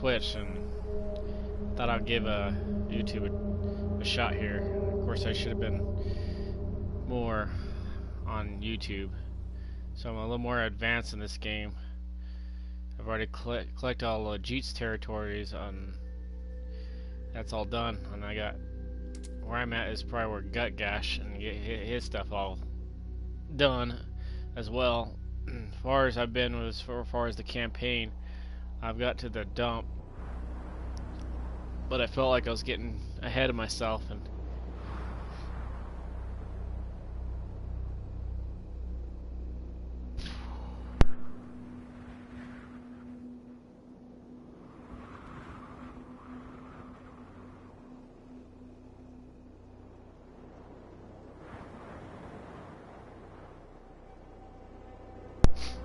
Twitch and thought I'd give YouTube a shot here. Of course, I should have been more on YouTube, so I'm a little more advanced in this game. I've already collected all the Jeets territories, that's all done, and I got where I'm at is probably where Gut Gash and get his stuff all done as well. As far as I've been with, as far as the campaign, I've got to the dump, but I felt like I was getting ahead of myself, and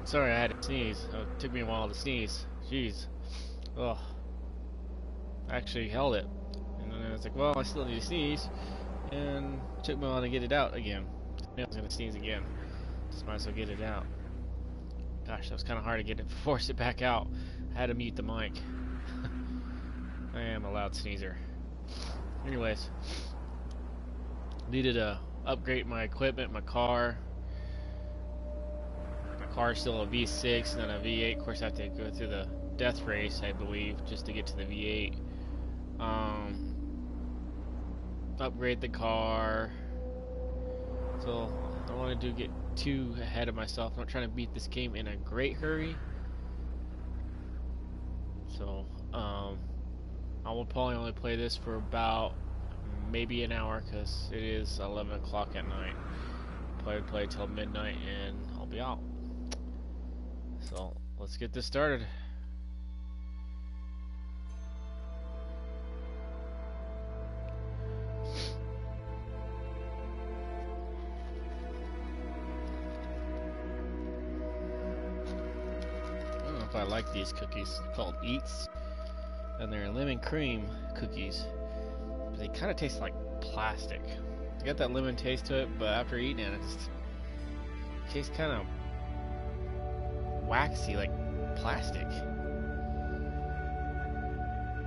sorry, I had to sneeze. It took me a while to sneeze. Jeez. Ugh. I actually held it. And then I was like, well, I still need to sneeze. And it took me a while to get it out again. I was going to sneeze again. Just might as well get it out. Gosh, that was kind of hard to get it, force it back out. I had to mute the mic. I am a loud sneezer. Anyways. Needed to upgrade my equipment, my car. Car is still a V6 and then a V8. Of course, I have to go through the death race, I believe, just to get to the V8. Upgrade the car. So I don't want to get too ahead of myself. I'm not trying to beat this game in a great hurry. So I will probably only play this for about maybe an hour because it is 11 o'clock at night. Probably play till midnight and I'll be out. So let's get this started. I don't know if I like these cookies. They're called Eats, and they're lemon cream cookies. But they kind of taste like plastic. They got that lemon taste to it, but after eating it, it just tastes kind of waxy, like plastic.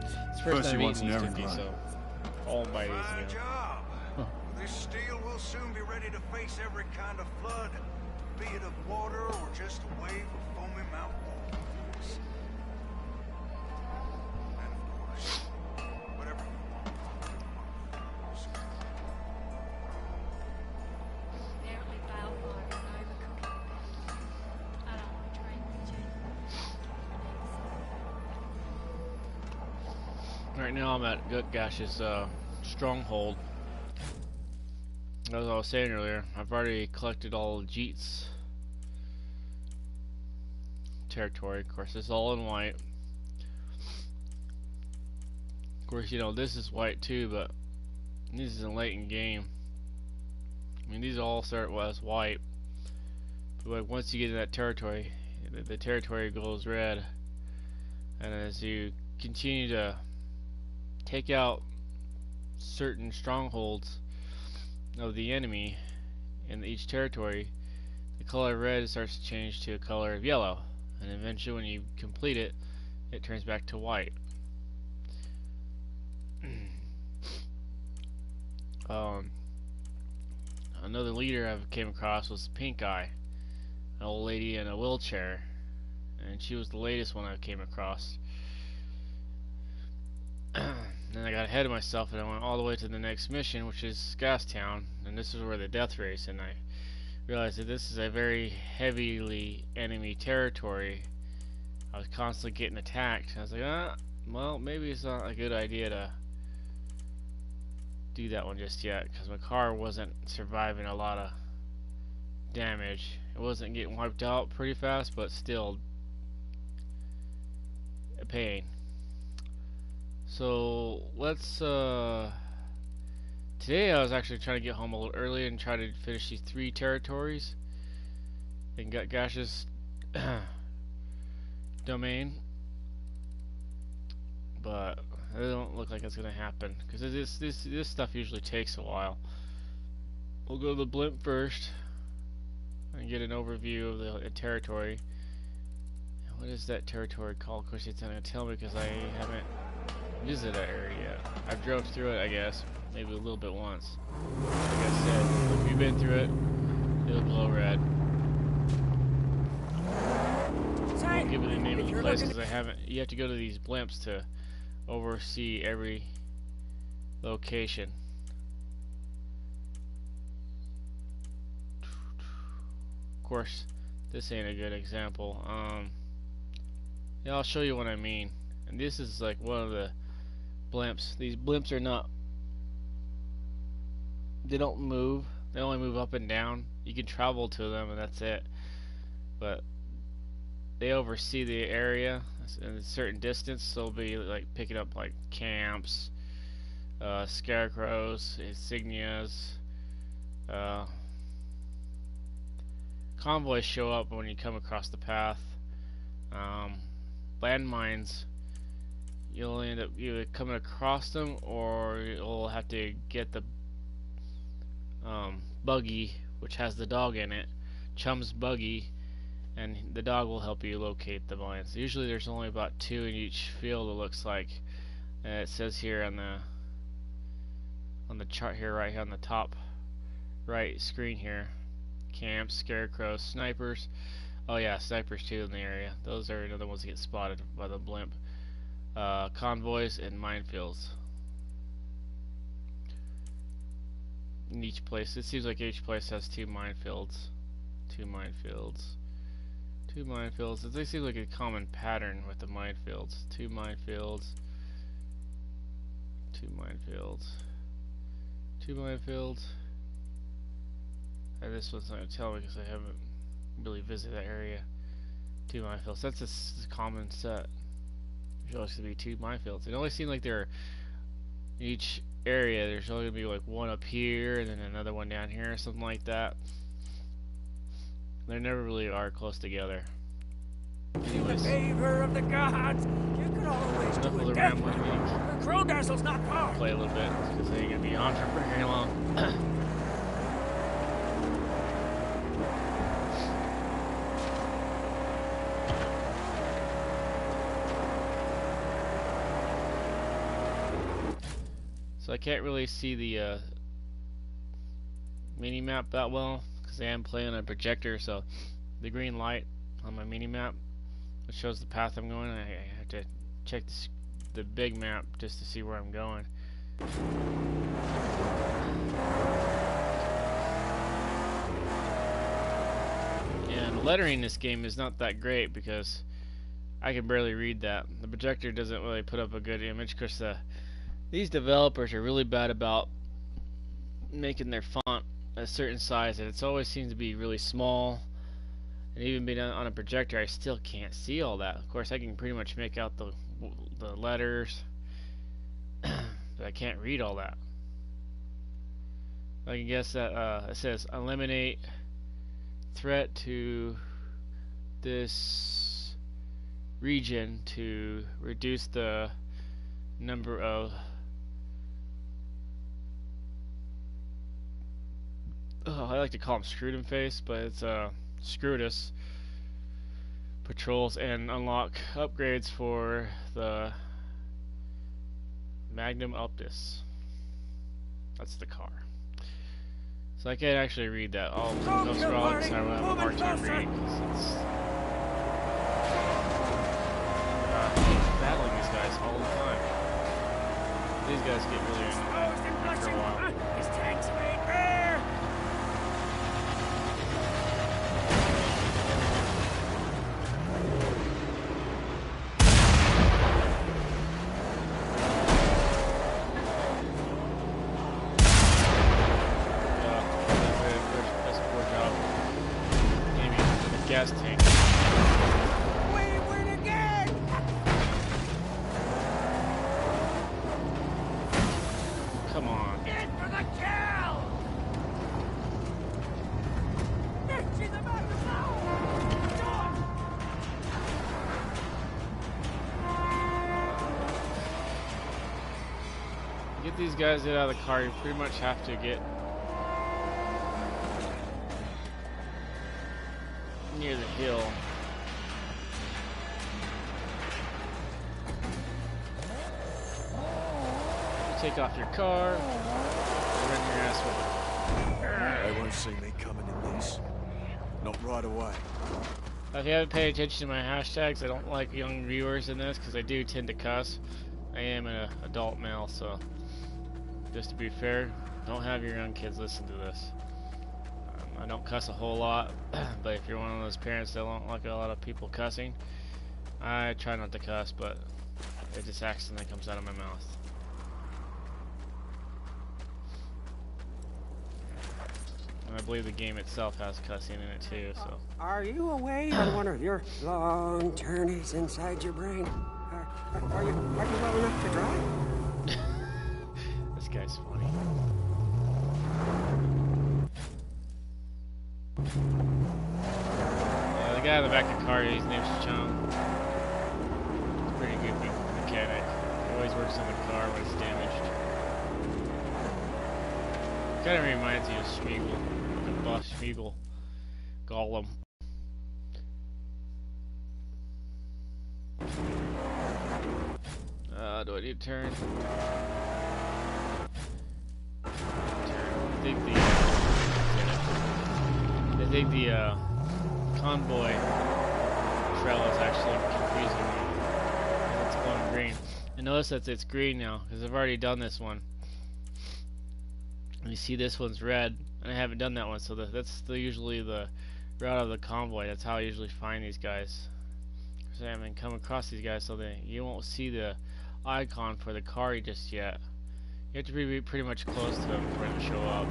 It's the first time I've eaten these cookies, so all by these again. Huh. This steel will soon be ready to face every kind of flood, be it of water or just a wave of foamy mountain waters. And of course, whatever you want. Apparently Balefire is overcooking. I don't want to train with you. Right now I'm at Gut Gash's stronghold. As I was saying earlier, I've already collected all of Jeets territory. Of course, it's all in white. Of course, you know, this is white too, but this is late in game. I mean, these all start as white, but like once you get in that territory, the territory goes red, and as you continue to take out certain strongholds of the enemy in each territory, the color red starts to change to a color of yellow, and eventually when you complete it, it turns back to white. Another leader I came across was Pink Eye, an old lady in a wheelchair, and she was the latest one I came across. Then I got ahead of myself and I went all the way to the next mission, which is Gastown, and this is where the death race, and I realized that this is a very heavily enemy territory. I was constantly getting attacked. I was like, well, maybe it's not a good idea to do that one just yet, because my car wasn't surviving a lot of damage. It wasn't getting wiped out pretty fast, but still a pain. So let's today I was actually trying to get home a little early and try to finish these 3 territories in Gut Gash's domain, but it don't look like it's gonna happen because this stuff usually takes a while. We'll go to the blimp first and get an overview of the territory. What is that territory called? Of course, it's not gonna tell me because I haven't visited that area yet. I've drove through it, I guess, maybe a little bit once. Like I said, if you've been through it, it'll glow red. I won't give it the name of the place because I haven't. You have to go to these blimps to oversee every location. Of course, this ain't a good example. Yeah, I'll show you what I mean. And this is like one of the blimps. These blimps are not. They don't move. They only move up and down. You can travel to them, and that's it. But they oversee the area in a certain distance. So they'll be like picking up like camps, scarecrows, insignias. Convoys show up when you come across the path. Landmines, you'll end up either coming across them or you'll have to get the buggy, which has the dog in it, Chum's buggy, and the dog will help you locate the mines. Usually there's only about 2 in each field, it looks like. It says here on the chart here, right here on the top right screen here. Camps, scarecrows, snipers. Oh yeah, snipers too in the area. Those are another ones that get spotted by the blimp. Convoys and minefields. In each place, it seems like each place has 2 minefields. 2 minefields. 2 minefields. They seem like a common pattern with the minefields. 2 minefields. 2 minefields. 2 minefields. And this one's not going to tell me because I haven't really visited that area. 2 minefields. That's a common set. There's always going to be 2 minefields. It only seems like they're in each area. There's only going to be like one up here and then another one down here or something like that. They never really are close together. Anyways, In the favor of the gods, you could always enough do of the it rambling. Crowdazzle's not far. Play a little bit because they ain't going to be on for very long. So I can't really see the mini-map that well because I am playing on a projector, so the green light on my mini-map, it shows the path I'm going. I have to check the big map just to see where I'm going. And the lettering in this game is not that great because I can barely read that. The projector doesn't really put up a good image because these developers are really bad about making their font a certain size, and it always seems to be really small. And even being on a projector, I still can't see all that. Of course, I can pretty much make out the letters, but I can't read all that. I can guess that it says eliminate threat to this region to reduce the number of I like to call them Scrutum Face, but it's Scrutus patrols and unlock upgrades for the Magnum Optus. That's the car. So I can't actually read that. Oh, no scroll, so I will have a hard time reading. It's battling these guys all the time. These guys get really annoying after a while. His tank's made there. Gas tank. Wayward again. Come on. In for the kill. She's about to blow. Get these guys out of the car. You pretty much have to get near the hill. take off your car, run your ass over. They won't see me coming in this. Not right away. If you haven't paid attention to my hashtags, I don't like young viewers in this because I do tend to cuss. I am an adult male, so just to be fair, don't have your young kids listen to this. I don't cuss a whole lot, but if you're one of those parents that don't like a lot of people cussing, I try not to cuss, but it just accidentally comes out of my mouth. And I believe the game itself has cussing in it too, so. Are you away on one of your long journeys inside your brain? Are you well enough to drive? This guy's funny. The guy in the back of the car, his name's Chum. He's a pretty goofy mechanic. He always works on the car when it's damaged. Kind of reminds me of Schmiegel, the boss Schmiegel, Gollum. Do I need to turn? I think the convoy trail is actually confusing me. It's glowing green. And notice that it's green now because I've already done this one. And you see this one's red, and I haven't done that one, so that's usually the route of the convoy. That's how I usually find these guys. So I haven't come across these guys, so that you won't see the icon for the car just yet. You have to be pretty much close to them for them to show up.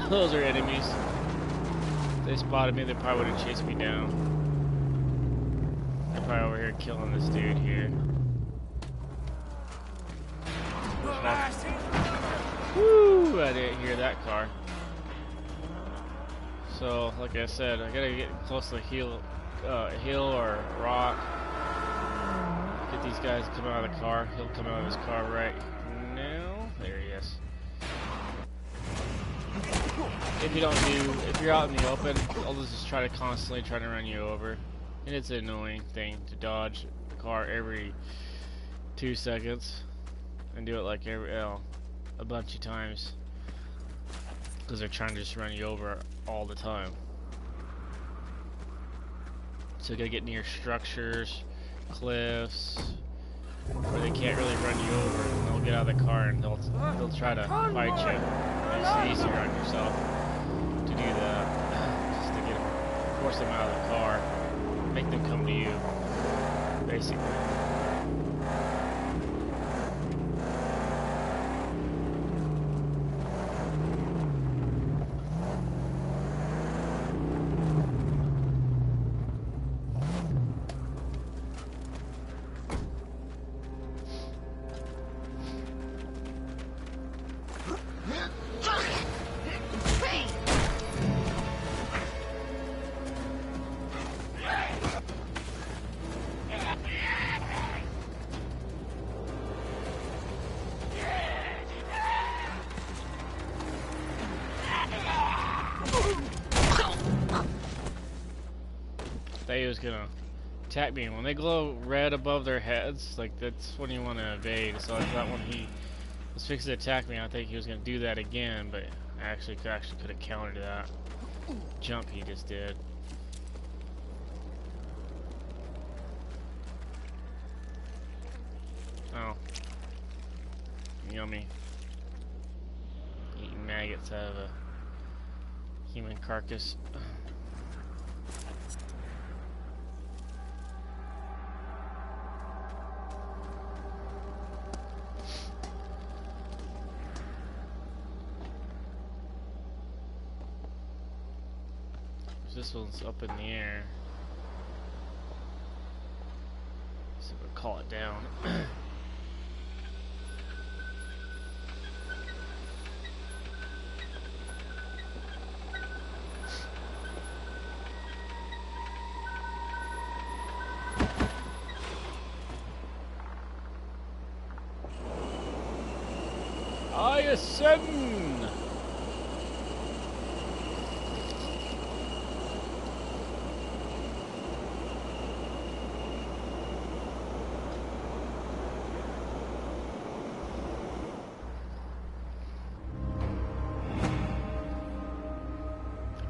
Those are enemies. If they spotted me, they probably would have chased me down. They're probably over here killing this dude here. Woo! I didn't hear that car. So, like I said, I gotta get close to the hill or rock. Get these guys to come out of the car. He'll come out of his car right now. There he is. If you're out in the open, I'll just try to constantly try to run you over. And it's an annoying thing to dodge the car every 2 seconds. And do it like a bunch of times. Because they're trying to just run you over all the time. So you gotta get near structures, cliffs, where they can't really run you over. And they'll get out of the car and they'll try to fight you. It's easier on yourself to do that, just to force them out of the car, make them come to you, basically. They was gonna attack me. When they glow red above their heads, like that's when you want to evade. So I thought when he was fixing to attack me, I think he was gonna do that again, but I actually could have countered that jump he just did. Oh, yummy! Eating maggots out of a human carcass. This one's up in the air. So we'll call it down. I ascend!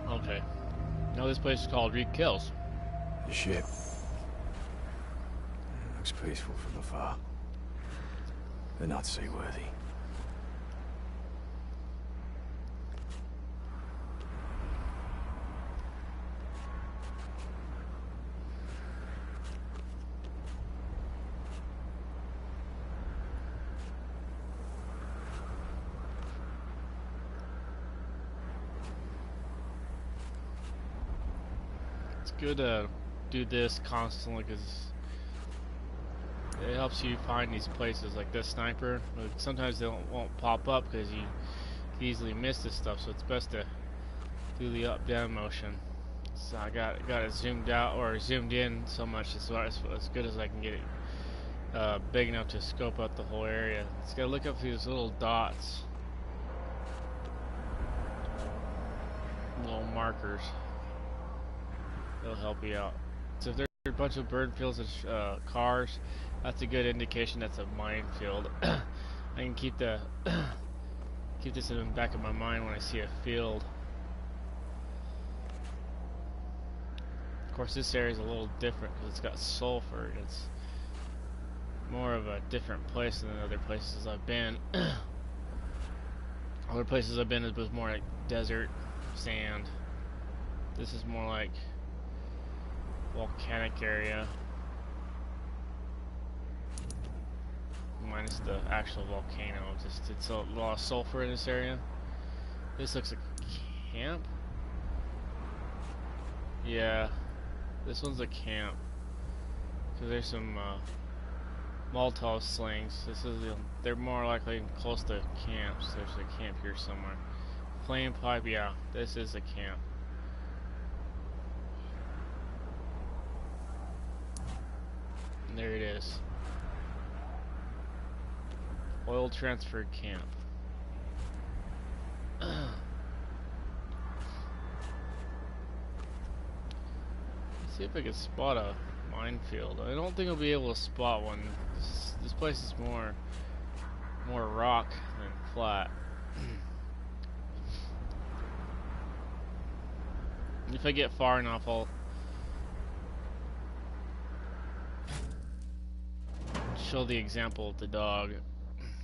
Okay. Now this place is called Reek Kills. The ship. Looks peaceful from afar. They're not seaworthy. It's good to do this constantly because it helps you find these places like this sniper. Sometimes they won't pop up because you can easily miss this stuff, so it's best to do the up down motion. So I got it zoomed out or zoomed in so much as good as I can get it big enough to scope out the whole area. It's got to look up for these little dots, little markers. It'll help you out. So if there's a bunch of bird fields and cars, that's a good indication that's a minefield. I can keep this in the back of my mind when I see a field. Of course, this area is a little different because it's got sulfur. It's more of a different place than other places I've been. Other places I've been, it was more like desert, sand. This is more like volcanic area, minus the actual volcano. It's a lot of sulfur in this area. This looks like a camp. Yeah, this one's a camp. So there's some Molotov slings. They're more likely close to camps. There's a camp here somewhere. Flame pipe. Yeah, this is a camp. And there it is. Oil transfer camp. See if I can spot a minefield. I don't think I'll be able to spot one. This place is more rock than flat. If I get far enough, I'll show the example of the dog.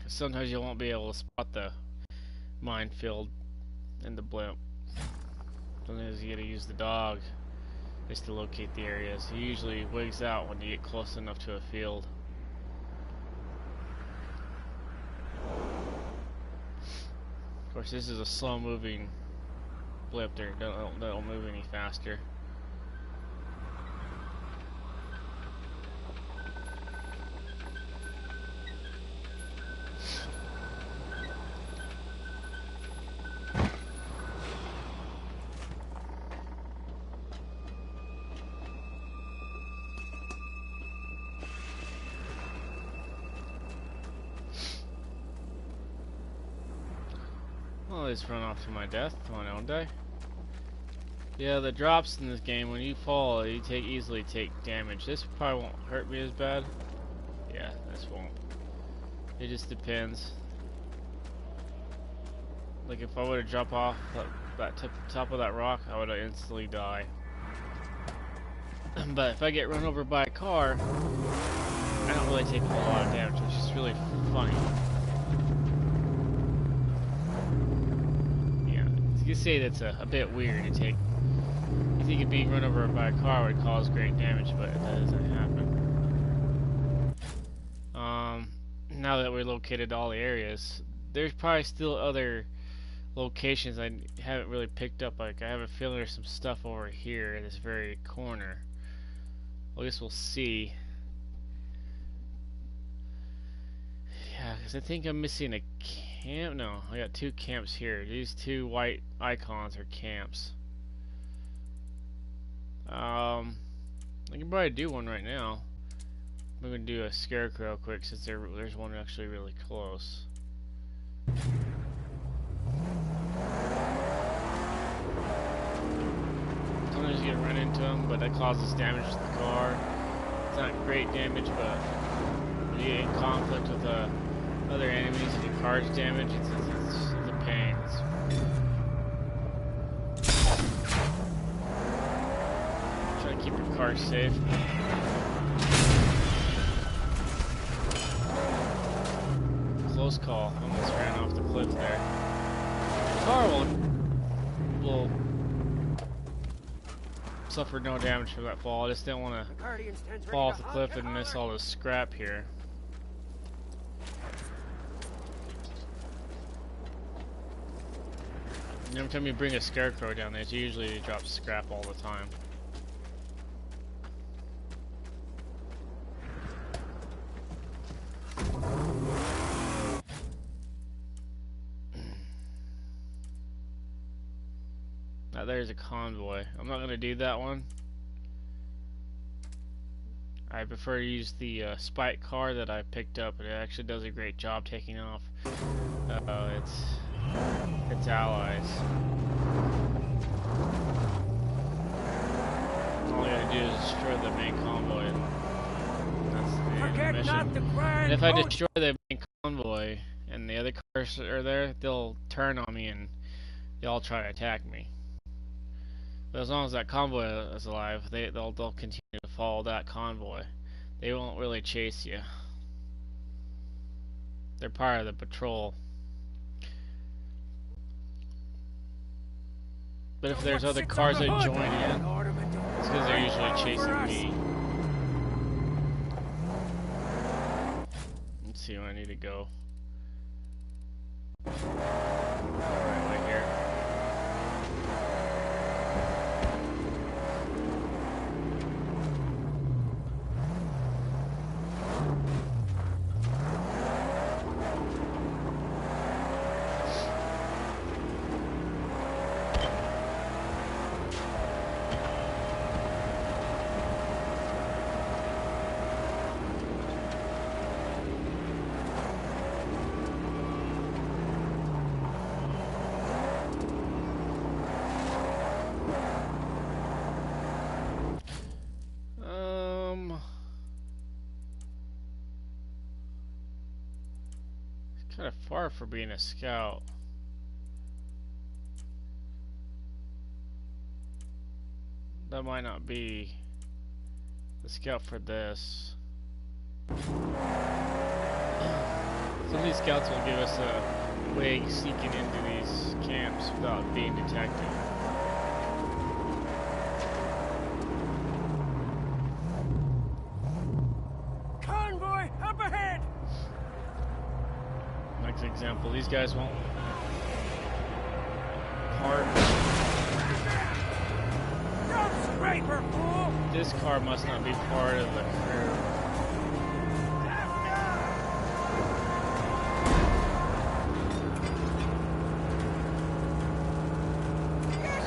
Sometimes you won't be able to spot the minefield in the blimp. Sometimes you gotta use the dog just to locate the areas. He usually wigs out when you get close enough to a field. Of course, this is a slow moving blimp. They don't move any faster. I'll just run off to my death. Come on, don't die. Yeah, the drops in this game, when you fall, you easily take damage. This probably won't hurt me as bad. Yeah, this won't. It just depends. Like if I were to drop off that top of that rock, I would instantly die. But if I get run over by a car, I don't really take a whole lot of damage, which is really funny. You could say that's a bit weird to take. You think it being run over by a car would cause great damage, but it doesn't happen. Now that we're located all the areas, there's probably still other locations I haven't really picked up. Like, I have a feeling there's some stuff over here in this very corner. Well, I guess we'll see. Yeah, because I think I'm missing a camp. No, I got 2 camps here. These 2 white icons are camps. I can probably do one right now. I'm gonna do a scarecrow quick since there's one actually really close. Sometimes you can run into them, but that causes damage to the car. It's not great damage, but when you get in conflict with other enemies and your car's damaged, it's a pain. Try to keep your car safe. Close call. Almost ran off the cliff there. The car will suffer no damage from that fall. I just didn't want to fall off the cliff and miss all this scrap here. And every time you bring a scarecrow down there, it usually drops scrap all the time. Now there's a convoy. I'm not going to do that one. I prefer to use the spike car that I picked up. It actually does a great job taking off its allies. All you gotta do is destroy the main convoy. That's the end of the mission. And if I destroy the main convoy and the other cars are there, they'll turn on me and they'll try to attack me. But as long as that convoy is alive, they'll continue to follow that convoy. They won't really chase you. They're part of the patrol. But if there's other cars that join in, it's because they're usually chasing me. Let's see where I need to go. Right here. Kind of far for being a scout. That might not be the scout for this. Some of these scouts will give us a way sneaking into these camps without being detected. Convoy up ahead! Like an example, these guys won't park. Don't scraper, fool! This car must not be part of the crew.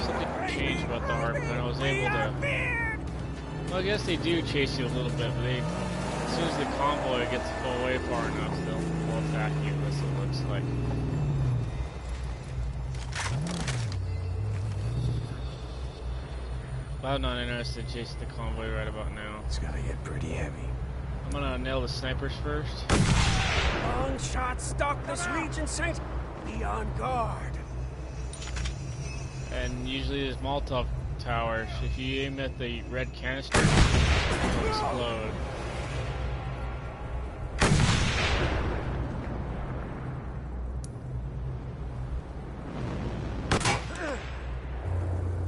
Something changed about the Harpoon. I was able to... Well, I guess they do chase you a little bit, but as soon as the convoy gets away far enough, they'll attack you. That's what it looks like. I'm not interested in chasing the convoy right about now. It's gonna get pretty heavy. I'm gonna nail the snipers first. Long shot stalk this region, Saint. Be on guard. And usually there's Molotov towers. If you aim at the red canister, it'll explode.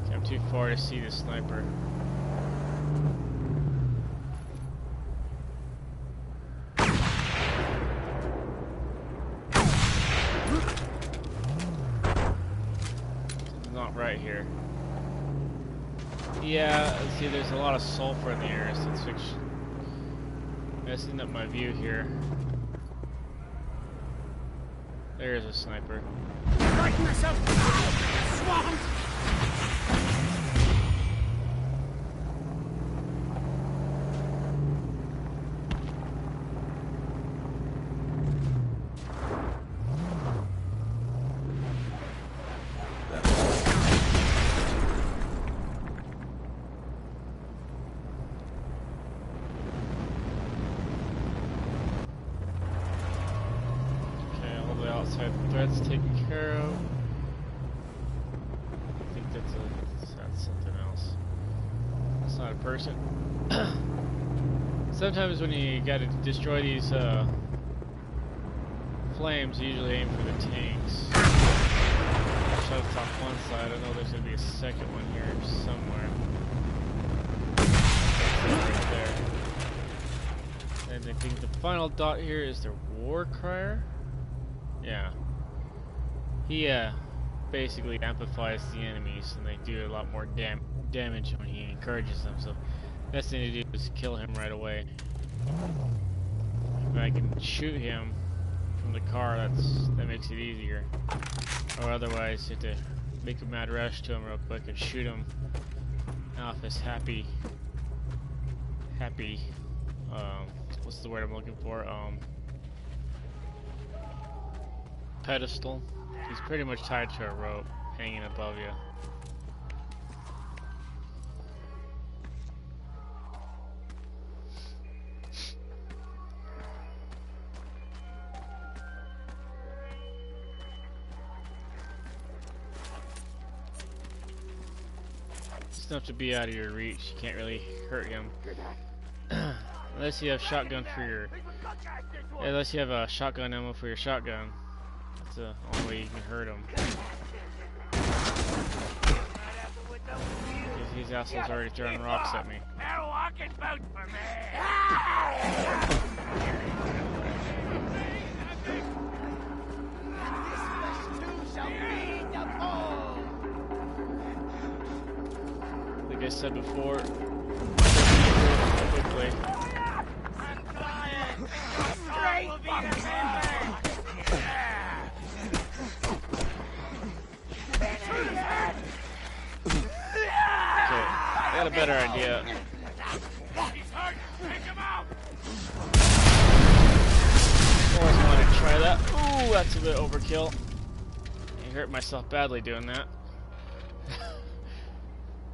Okay, I'm too far to see the sniper. Yeah, see, there's a lot of sulfur in the air, so it's messing up my view here. There's a sniper. Frighten yourself! Swamp! Outside threats taken care of. I think that's something else. That's not a person. Sometimes when you gotta destroy these flames, you usually aim for the tanks. Shuts off one side. I know there's gonna be a second one here somewhere. Right there. And I think the final dot here is the war crier. Yeah. He basically amplifies the enemies, and they do a lot more damage when he encourages them. So, best thing to do is kill him right away. If I can shoot him from the car, that makes it easier. Or otherwise, you have to make a mad rush to him real quick and shoot him off his happy. What's the word I'm looking for? Pedestal. He's pretty much tied to a rope hanging above you. It's enough to be out of your reach. You can't really hurt him. Unless you have shotgun for your unless you have a shotgun ammo for your shotgun. That's the only way you can hurt him. Because these assholes already throwing rocks at me. Like I said before, quickly. I got a better idea. Always wanted to try that. Ooh, that's a bit overkill. I hurt myself badly doing that.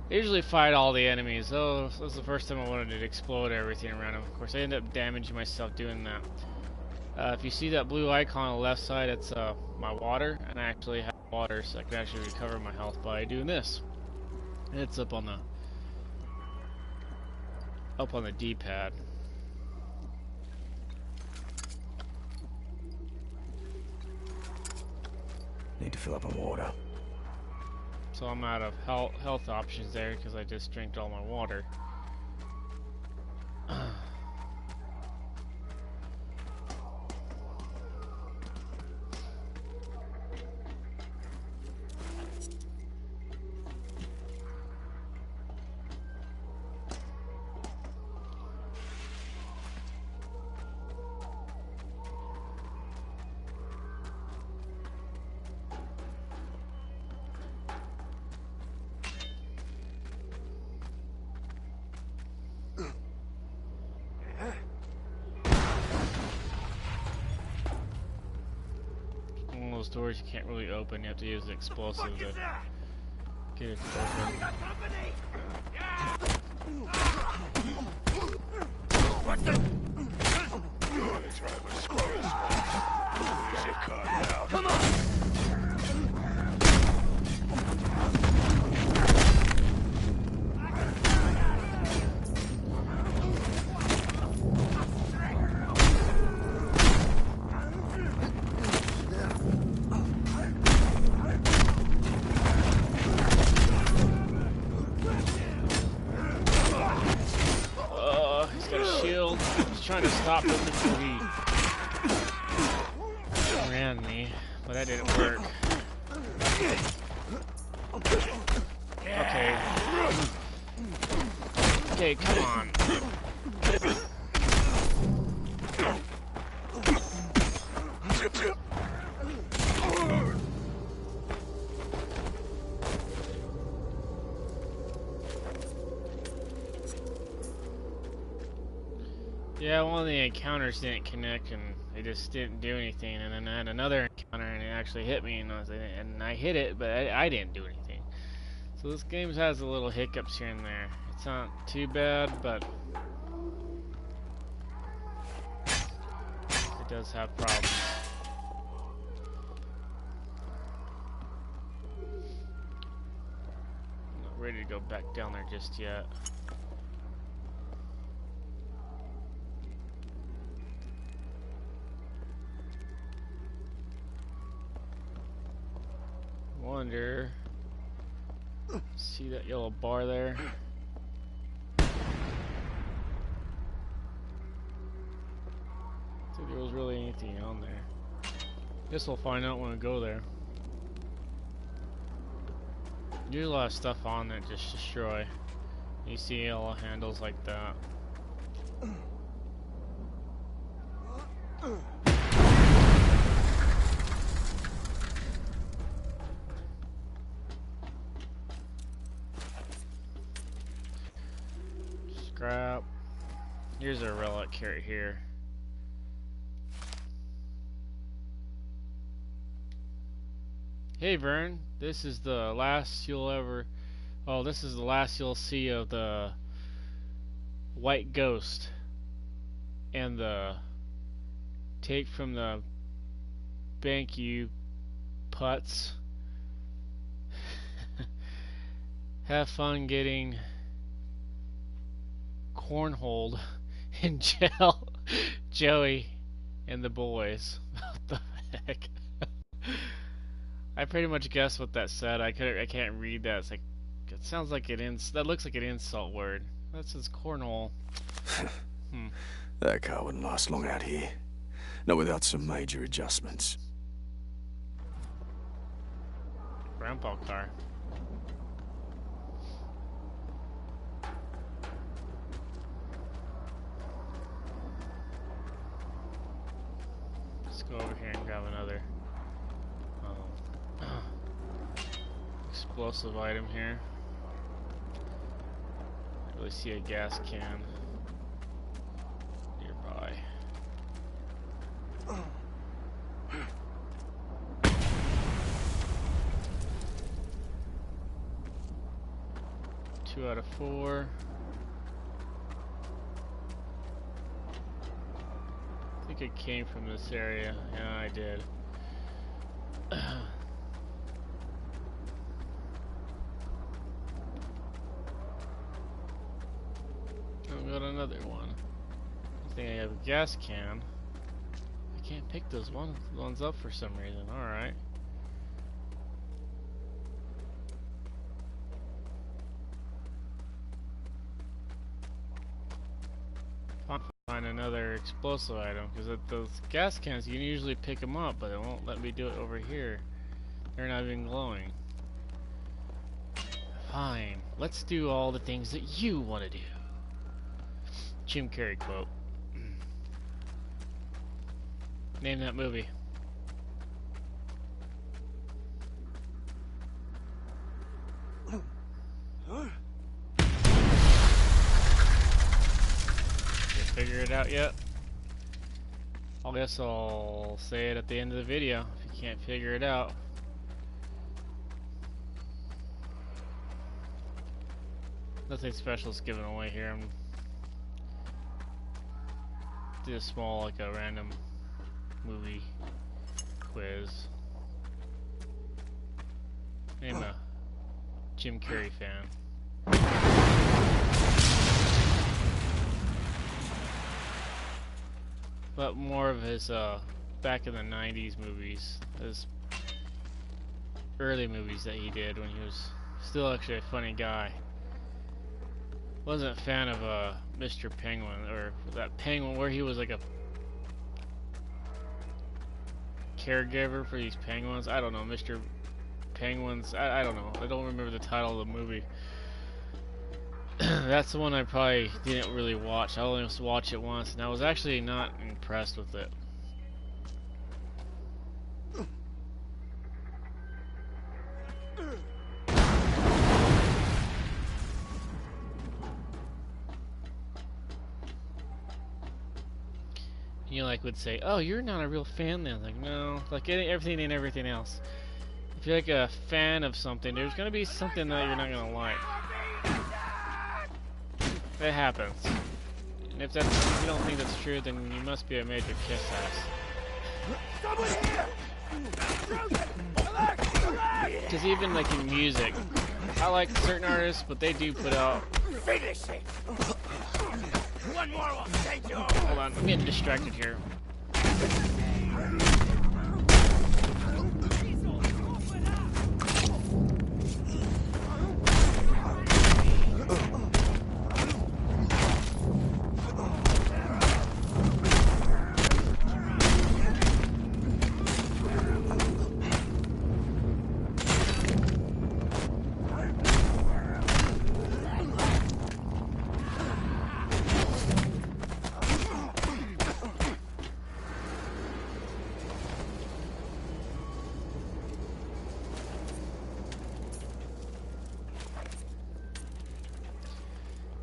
I usually fight all the enemies. Oh, this was the first time I wanted to explode everything around them. Of course, I ended up damaging myself doing that. If you see that blue icon on the left side, it's my water, and I actually have water, so I can actually recover my health by doing this. And it's up on the D-pad. Need to fill up on water. So I'm out of health options there because I just drank all my water. Those doors you can't really open, you have to use the explosive to get it open. What the? That's right, we're squirrels. Come on! Trying to stop him before he ran me, but that didn't work. Okay. Okay, come on. Yeah, one of the encounters didn't connect, and it just didn't do anything. And then I had another encounter, and it actually hit me, and I hit it, but I didn't do anything. So this game has a little hiccups here and there. It's not too bad, but it does have problems. I'm not ready to go back down there just yet. Wonder. See that yellow bar there? I think there was really anything on there. Guess we'll find out when we go there. There's a lot of stuff on there just destroy. You see yellow handles like that. Scrap. Here's a relic carrot here. Hey Vern, this is the last you'll ever... Oh, this is the last you'll see of the white ghost. And the take from the bank, you putz. Have fun getting cornholed in jail, Joey and the boys. What the heck? I pretty much guessed what that said. I can't read that. It's like, it sounds like that looks like an insult word. That says cornhole. That car wouldn't last long out here. Not without some major adjustments. Grandpa car. Let's go over here and grab another explosive item here. I really see a gas can nearby. Two out of 4. I think it came from this area. Yeah, I did. I've got another one. I think I have a gas can. I can't pick those ones up for some reason. Alright. Find another explosive item, because those gas cans you can usually pick them up, but it won't let me do it over here. They're not even glowing. Fine, let's do all the things that you want to do. Jim Carrey quote. Name that movie. Figure it out yet? I guess I'll say it at the end of the video if you can't figure it out. Nothing special is given away here. I'm do a small, like a random movie quiz. I'm a Jim Carrey fan. But more of his back in the 90s movies, his early movies that he did when he was still actually a funny guy. Wasn't a fan of Mr. Penguin, or that Penguin where he was like a caregiver for these penguins. I don't know, Mr. Penguins. I don't know. I don't remember the title of the movie. That's the one I probably didn't really watch. I only watched it once, and I was actually not impressed with it. You like would say, "Oh, you're not a real fan then." Like, no, like everything and everything else. If you're like a fan of something, there's gonna be something that you're not gonna like. It happens. And if you don't think that's true, then you must be a major kiss ass. Because even like in music, I like certain artists, but they do put out. Finish it. One more will take you. Hold on, I'm getting distracted here.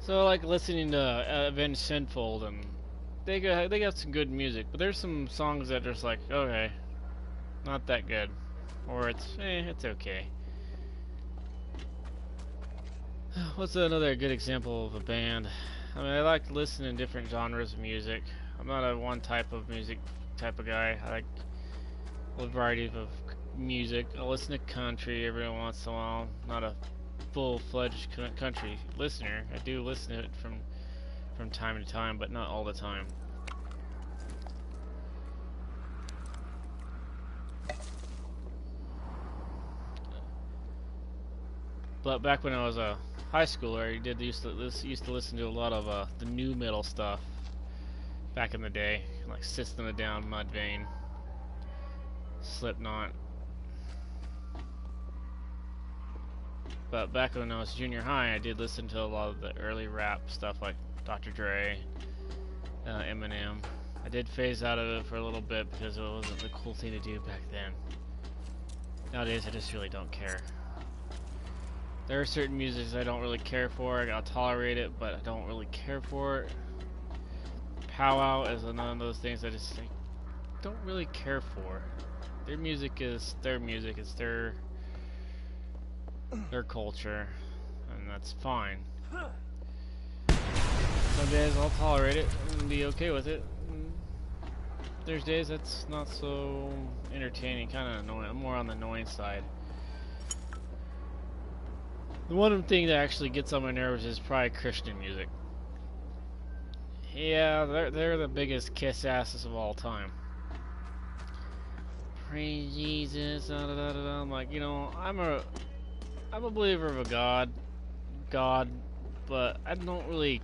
So I like listening to Avenged Sevenfold, and they got some good music, but there's some songs that are just like, okay, not that good, or it's okay. What's another good example of a band? I mean, I like to listen to different genres of music. I'm not a one type of music type of guy. I like a variety of music. I listen to country every once in a while. Not a full-fledged country listener. I do listen to it from time to time, but not all the time. But back when I was a high schooler, I used to listen to a lot of the new metal stuff back in the day, like System of a Down, Mudvayne, Slipknot. But back when I was junior high, I did listen to a lot of the early rap stuff like Dr. Dre, Eminem. I did phase out of it for a little bit because it wasn't the cool thing to do back then. Nowadays, I just really don't care. There are certain musics I don't really care for. I gotta tolerate it, but I don't really care for it. Powwow is another of those things I just don't really care for. Their music is their music. It's their culture, and that's fine. Some days I'll tolerate it and be okay with it. There's days that's not so entertaining, kind of annoying. I'm more on the annoying side. The one thing that actually gets on my nerves is probably Christian music. Yeah, they're the biggest kiss asses of all time. Praise Jesus, da, da, da, da. I'm like, you know, I'm a believer of a God, but I don't really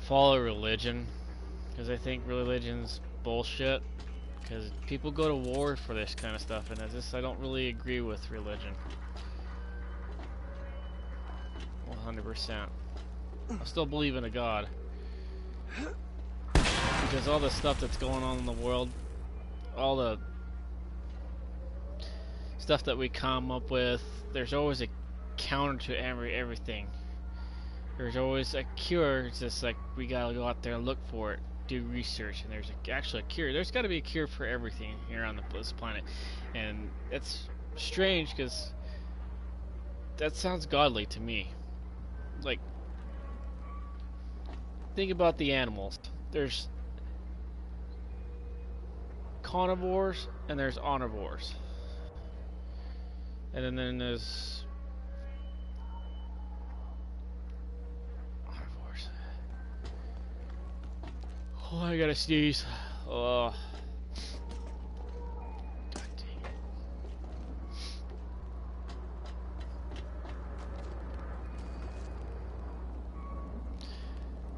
follow religion because I think religion's bullshit. Because people go to war for this kind of stuff, and I don't really agree with religion. 100%. I still believe in a God, because all the stuff that's going on in the world, all the stuff that we come up with, there's always a counter to everything. There's always a cure. It's just like we gotta go out there and look for it, do research, and there's actually a cure. There's got to be a cure for everything here on this planet, and it's strange because that sounds godly to me. Like, think about the animals. There's carnivores and there's omnivores. And then there's omnivores. Oh, I gotta sneeze. Oh. God dang it.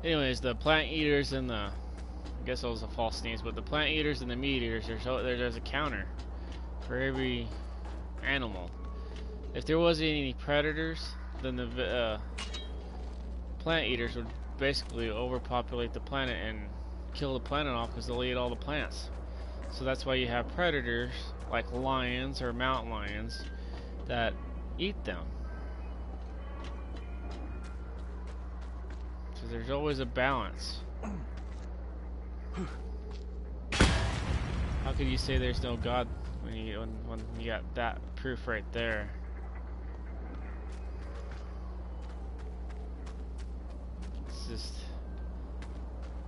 Anyways, the plant eaters and the, I guess that was a false sneeze, but the plant eaters and the meat eaters, there's a counter for every animal. If there wasn't any predators, then the plant eaters would basically overpopulate the planet and kill the planet off because they'll eat all the plants. So that's why you have predators like lions or mountain lions that eat them. So there's always a balance. How could you say there's no God when you got that proof right there? It's just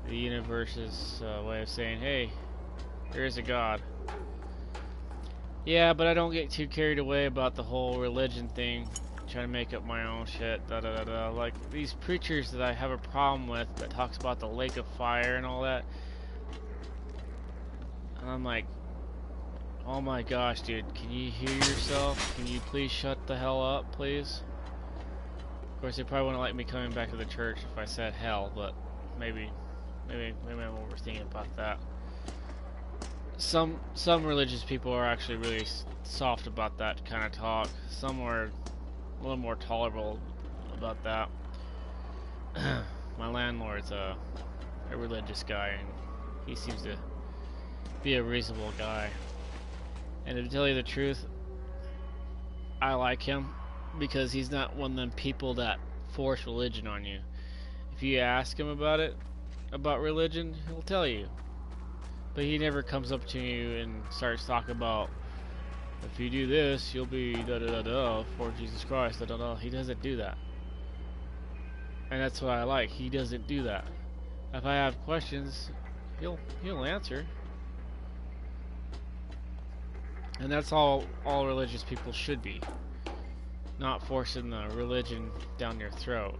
the universe's way of saying, hey, there is a God. Yeah, but I don't get too carried away about the whole religion thing, trying to make up my own shit, Like, these preachers that I have a problem with that talks about the lake of fire and all that. And I'm like, oh my gosh, dude, can you hear yourself? Can you please shut the hell up, please? Of course, they probably wouldn't like me coming back to the church if I said hell, but maybe I'm overthinking about that. Some religious people are actually really soft about that kind of talk. Some are a little more tolerable about that. My landlord's a religious guy, and he seems to be a reasonable guy. And to tell you the truth, I like him because he's not one of them people that force religion on you. If you ask him about religion, he'll tell you. But he never comes up to you and starts talking about, if you do this, you'll be da-da-da-da for Jesus Christ, da-da-da. He doesn't do that. And that's what I like. He doesn't do that. If I have questions, he'll answer. And that's all religious people should be. Not forcing the religion down your throat.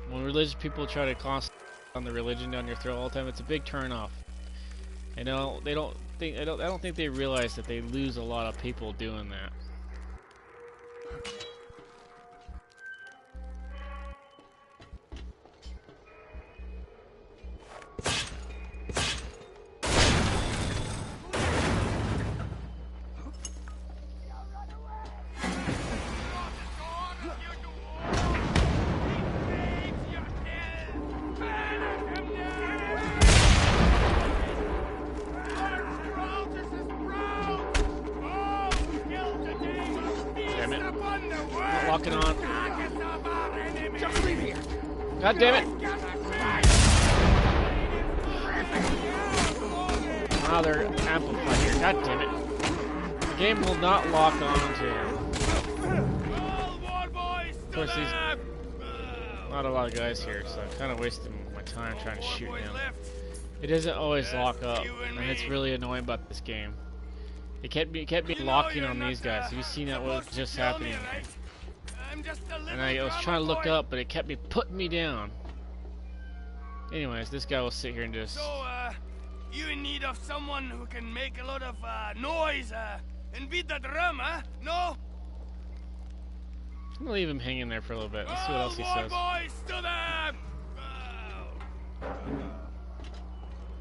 When religious people try to constantly on the religion down your throat all the time, it's a big turn off. And I don't think they realize that they lose a lot of people doing that. Locking on. God damn it! Ah, they're amplified here. God damn it! The game will not lock on to him. Of course, there's not a lot of guys here, so I'm kind of wasting my time trying to shoot him. It doesn't always lock up, and it's really annoying about this game. It kept me locking on these guys. Have you seen that? What was just happening? And I was trying to look up, but it kept me putting me down. Anyways, this guy will sit here and just... So, you in need of someone who can make a lot of noise and beat the drum, huh? No? I'm gonna leave him hanging there for a little bit. Let's see what else he says. Boys to them!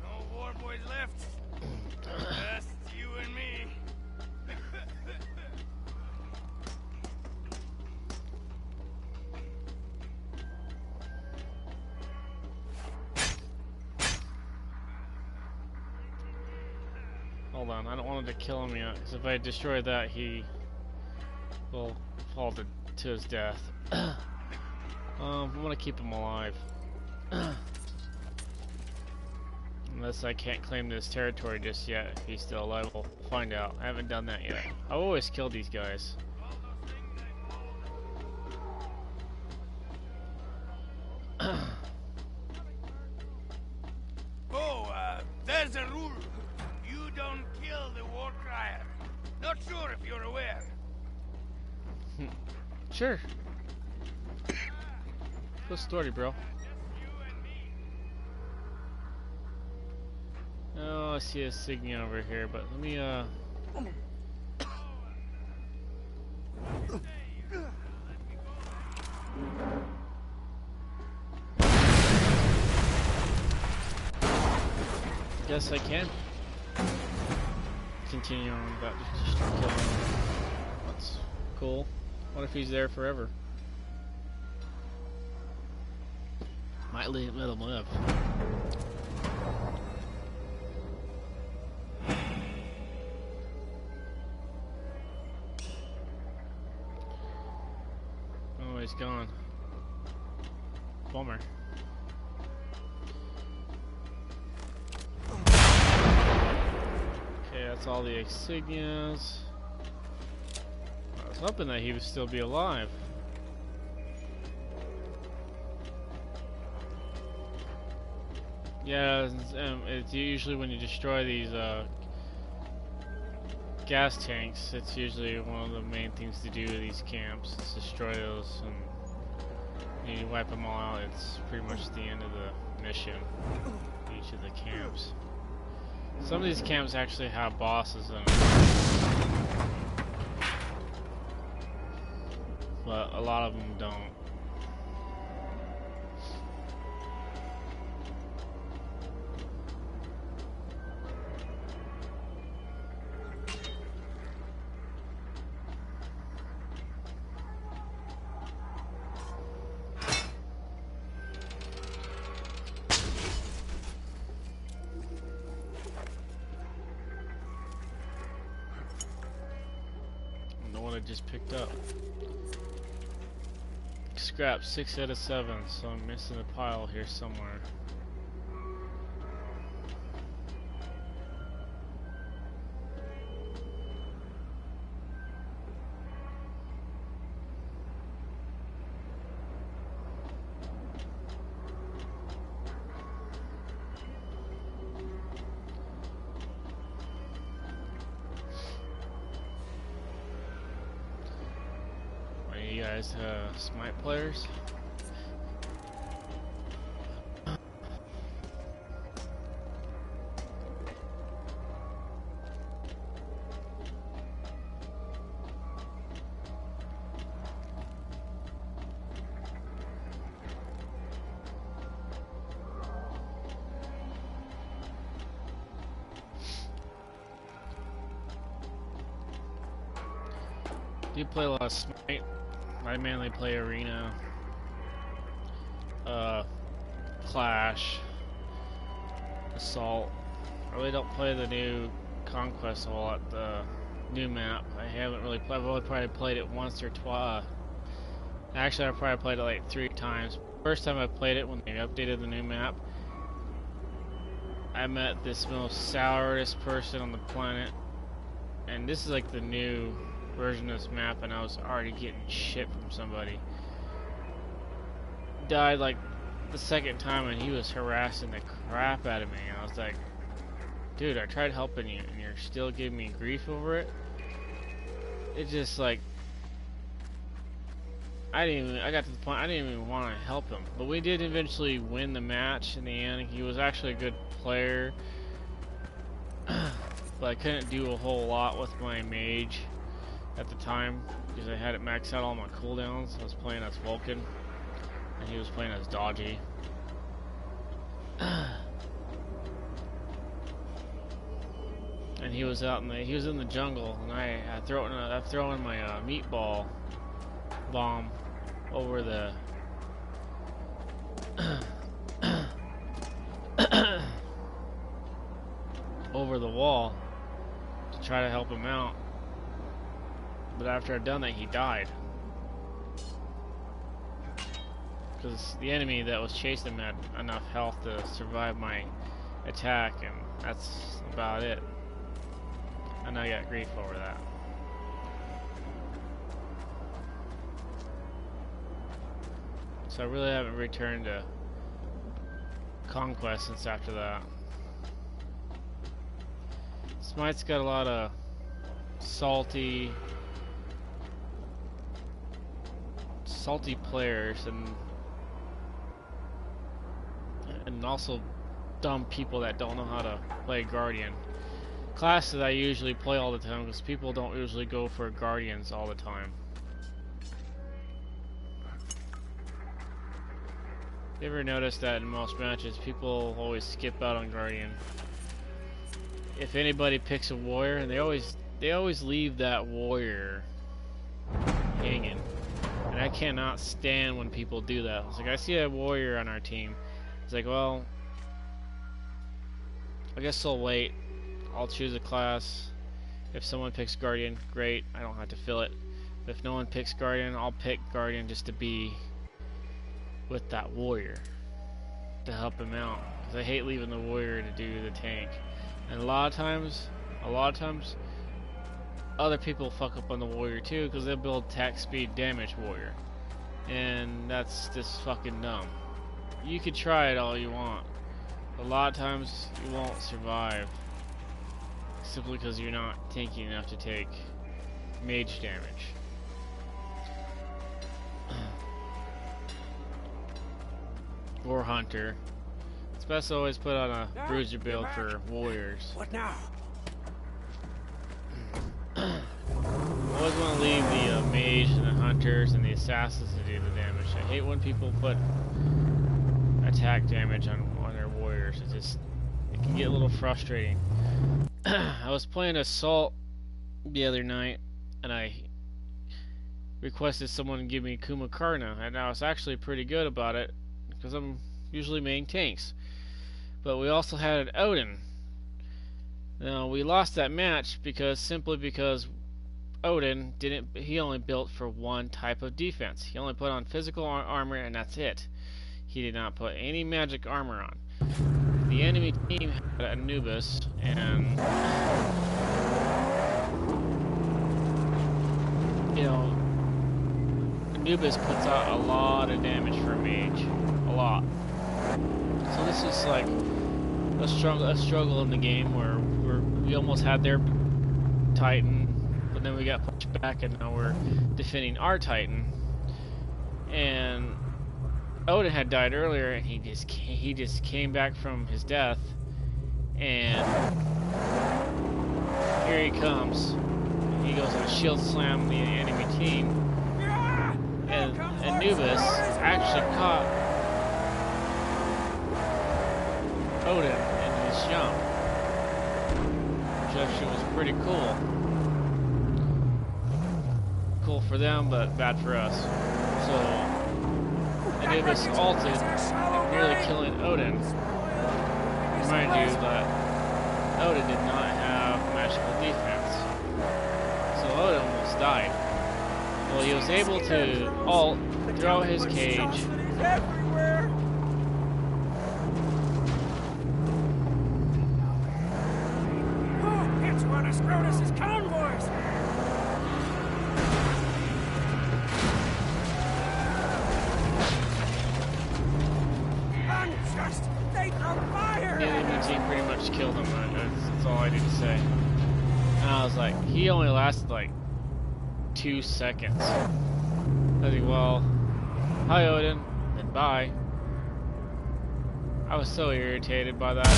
No war boys left. Just you and me. Hold on, I don't want him to kill him yet, because if I destroy that, he will fall to his death. I'm gonna keep him alive. Unless I can't claim this territory just yet. If he's still alive, we'll find out. I haven't done that yet. I always kill these guys. There's a rule. You don't kill the war crier. Not sure if you're aware. Sure. Good story, bro. Oh, I see a Signia over here, but let me, guess I can. continue on about just killing him. That's cool. What if he's there forever? Might let him live. Oh, he's gone. Bummer. Okay, that's all the insignias. I was hoping that he would still be alive. Yeah, it's usually when you destroy these gas tanks, it's usually one of the main things to do with these camps, is destroy those, and you wipe them all out. It's pretty much the end of the mission, each of the camps. Some of these camps actually have bosses in them, but a lot of them don't. Just picked up. Scrap 6 out of 7, so I'm missing a pile here somewhere. You guys Smite players? Do you play a lot of Smite? I mainly play Arena, Clash, Assault. I really don't play the new Conquest a whole lot, the new map. I haven't really played, I've only probably played it once or twice. Actually, I've probably played it like 3 times. First time I played it, when they updated the new map, I met this most sourest person on the planet, and this is like the new version of this map, and I was already getting shit from somebody. Died like the second time, and he was harassing the crap out of me. I was like, dude, I tried helping you and you're still giving me grief over it. It's just like, I got to the point I didn't even want to help him. But we did eventually win the match in the end. He was actually a good player, but I couldn't do a whole lot with my mage at the time because I had it maxed out all my cooldowns. I was playing as Vulcan and he was playing as Dodgy. And he was out in the jungle, and I throw in my meatball bomb over the over the wall to try to help him out. But after I'd done that, he died. Because the enemy that was chasing him had enough health to survive my attack, and that's about it. And I got grief over that. So I really haven't returned to Conquest since after that. Smite's got a lot of salty players and also dumb people that don't know how to play Guardian. Classes I usually play all the time because people don't usually go for Guardians all the time. You ever notice that in most matches people always skip out on Guardian? if anybody picks a warrior, and they always leave that warrior hanging. And I cannot stand when people do that. It's like, I see a warrior on our team. It's like, well, I guess I'll wait. I'll choose a class. If someone picks Guardian, great. I don't have to fill it. But if no one picks Guardian, I'll pick Guardian just to be with that warrior, to help him out. Because I hate leaving the warrior to do the tank. And a lot of times, other people fuck up on the warrior too, because they build attack speed damage warrior. And that's just fucking dumb. You could try it all you want. A lot of times you won't survive. Simply because you're not tanky enough to take mage damage. Or hunter. It's best to always put on a bruiser build for warriors. What now? Always want to leave the mage and the hunters and the assassins to do the damage. I hate when people put attack damage on their warriors. It can get a little frustrating. I was playing Assault the other night, and I requested someone give me Kumakarna, and I was actually pretty good about it because I'm usually main tanks. But we also had an Odin. Now we lost that match simply because Odin he only built for one type of defense. He only put on physical armor, and that's it. He did not put any magic armor on. The enemy team had Anubis, and you know, Anubis puts out a lot of damage for a mage, a lot. So this is like a struggle in the game where we almost had their Titan, but then we got pushed back, and now we're defending our Titan. And Odin had died earlier, and he just came back from his death, and here he comes. He goes on a shield slam the enemy team, and Anubis actually caught Odin in his jump, which actually was pretty cool. Cool for them, but bad for us. So Anubis ulted, nearly killing Odin. Remind you that Odin did not have magical defense, so Odin almost died. Well, he was able to ult, throw his cage, It's one of Scrotus's convoys! Unjust! They throw fire! The enemy team pretty much killed him. That's all I need to say. And I was like, he only lasted like 2 seconds. I was like, well, hi Odin, and bye. I was so irritated by that.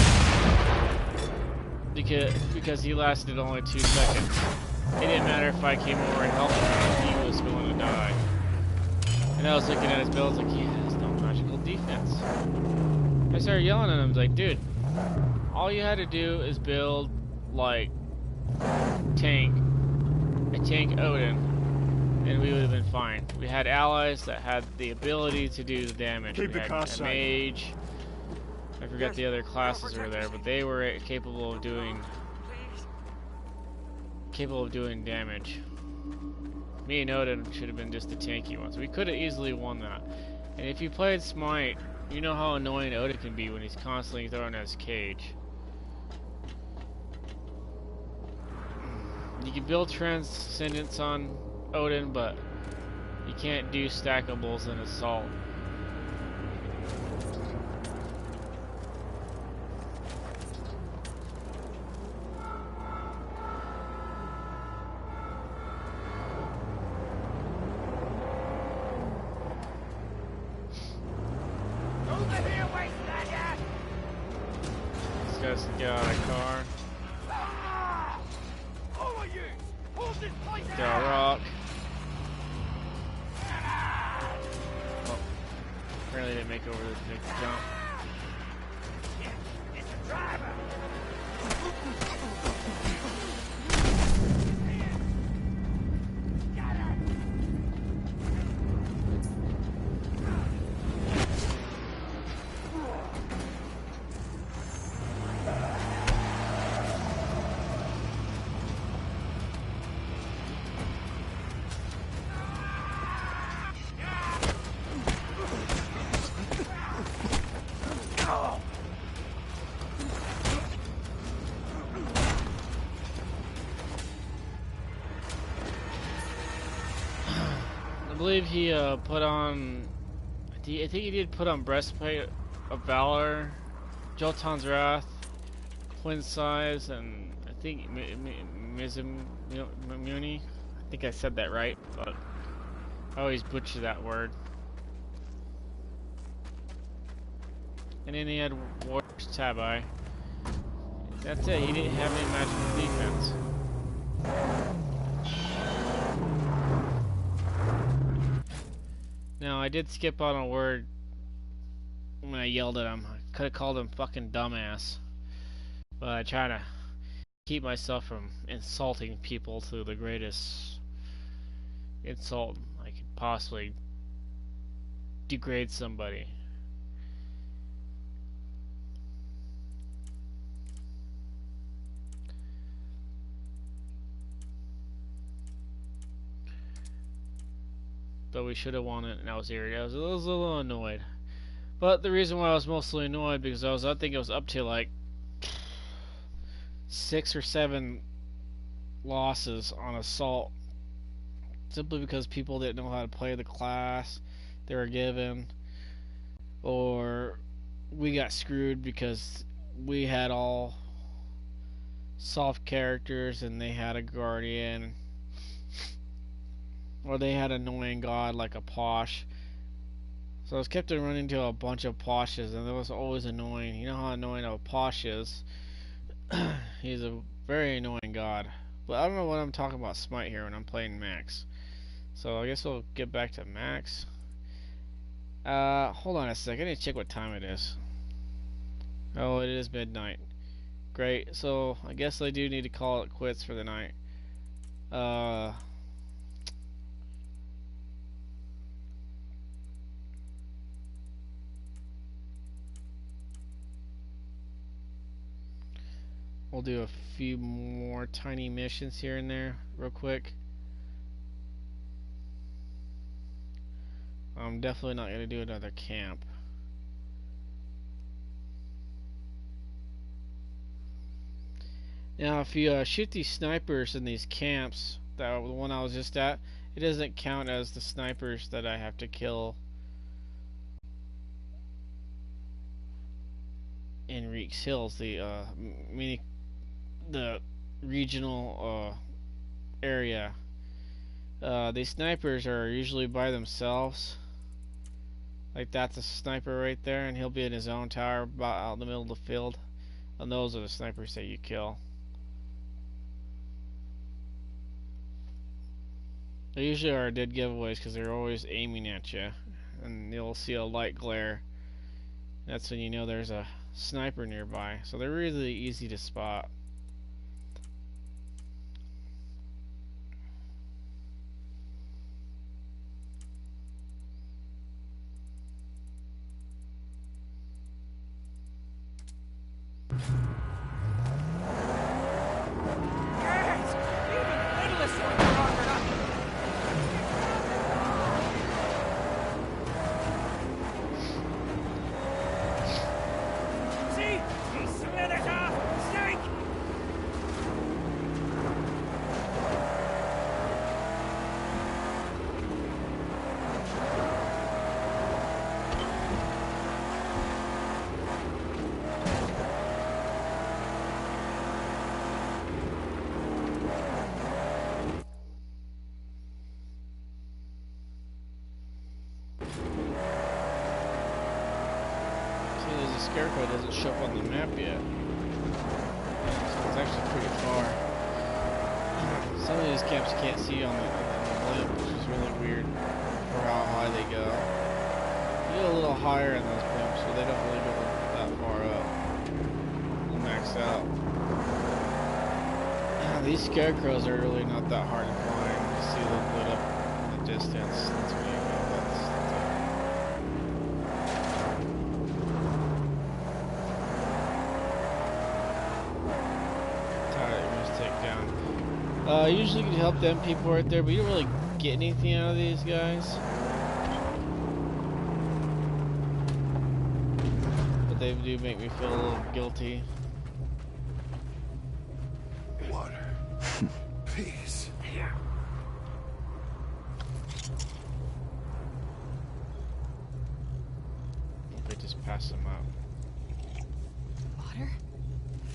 Because he lasted only 2 seconds. It didn't matter if I came over and helped him, he was going to die. And I was looking at his build, like, he has no magical defense. I started yelling at him, I was like, dude, all you had to do is build, like, a tank Odin, and we would have been fine. We had allies that had the ability to do the damage. We had a mage. I forgot the other classes were there, but they were capable of doing damage. Me and Odin should have been just the tanky ones. We could have easily won that. And if you played Smite, you know how annoying Odin can be when he's constantly throwing at his cage. You can build Transcendence on Odin, but you can't do stackables in Assault. These guys can get out of the car. Got a rock. Oh, apparently didn't make over this big jump. I believe he put on. I think he did put on breastplate of valor, Jolton's wrath, Twin size, and I think Mizumuni. I think I said that right, but I always butcher that word. And then he had Warriors Tabai. That's it. He didn't have any magical defense. Now, I did skip on a word when I yelled at him. I could have called him fucking dumbass. But I try to keep myself from insulting people to the greatest insult I could possibly degrade somebody. Though we should have won it, and I was irritated. I was a little annoyed. But the reason why I was mostly annoyed because I think it was up to like 6 or 7 losses on assault, simply because people didn't know how to play the class they were given, or we got screwed because we had all soft characters and they had a guardian. Or they had an annoying god like a Posh. So I was kept on running into a bunch of Poshes, and it was always annoying. You know how annoying a Posh is. He's a very annoying god. But I don't know what I'm talking about Smite here when I'm playing Max. So I guess we'll get back to Max. Hold on a second. I need to check what time it is. Oh, it is midnight. Great. So I guess I do need to call it quits for the night. We'll do a few more tiny missions here and there real quick. I'm definitely not going to do another camp. Now if you shoot these snipers in these camps, the one I was just at, it doesn't count as the snipers that I have to kill in Reeks Hills, the regional area. These snipers are usually by themselves. Like that's a sniper right there, and he'll be in his own tower out in the middle of the field. And those are the snipers that you kill. They usually are dead giveaways because they're always aiming at you, and you'll see a light glare. That's when you know there's a sniper nearby. So they're really easy to spot. Scarecrow doesn't show up on the map yet. So it's actually pretty far. Some of these camps you can't see on the blimp, which is really weird for how high they go. You go a little higher in those blimps, but they don't really go that far up. They'll max out. These scarecrows are really not that hard to find. You see them lit up in the distance. That's what you know. Usually you can help them people right there, but you don't really get anything out of these guys. But they do make me feel a little guilty. Water. Peace. They just pass them out. Water?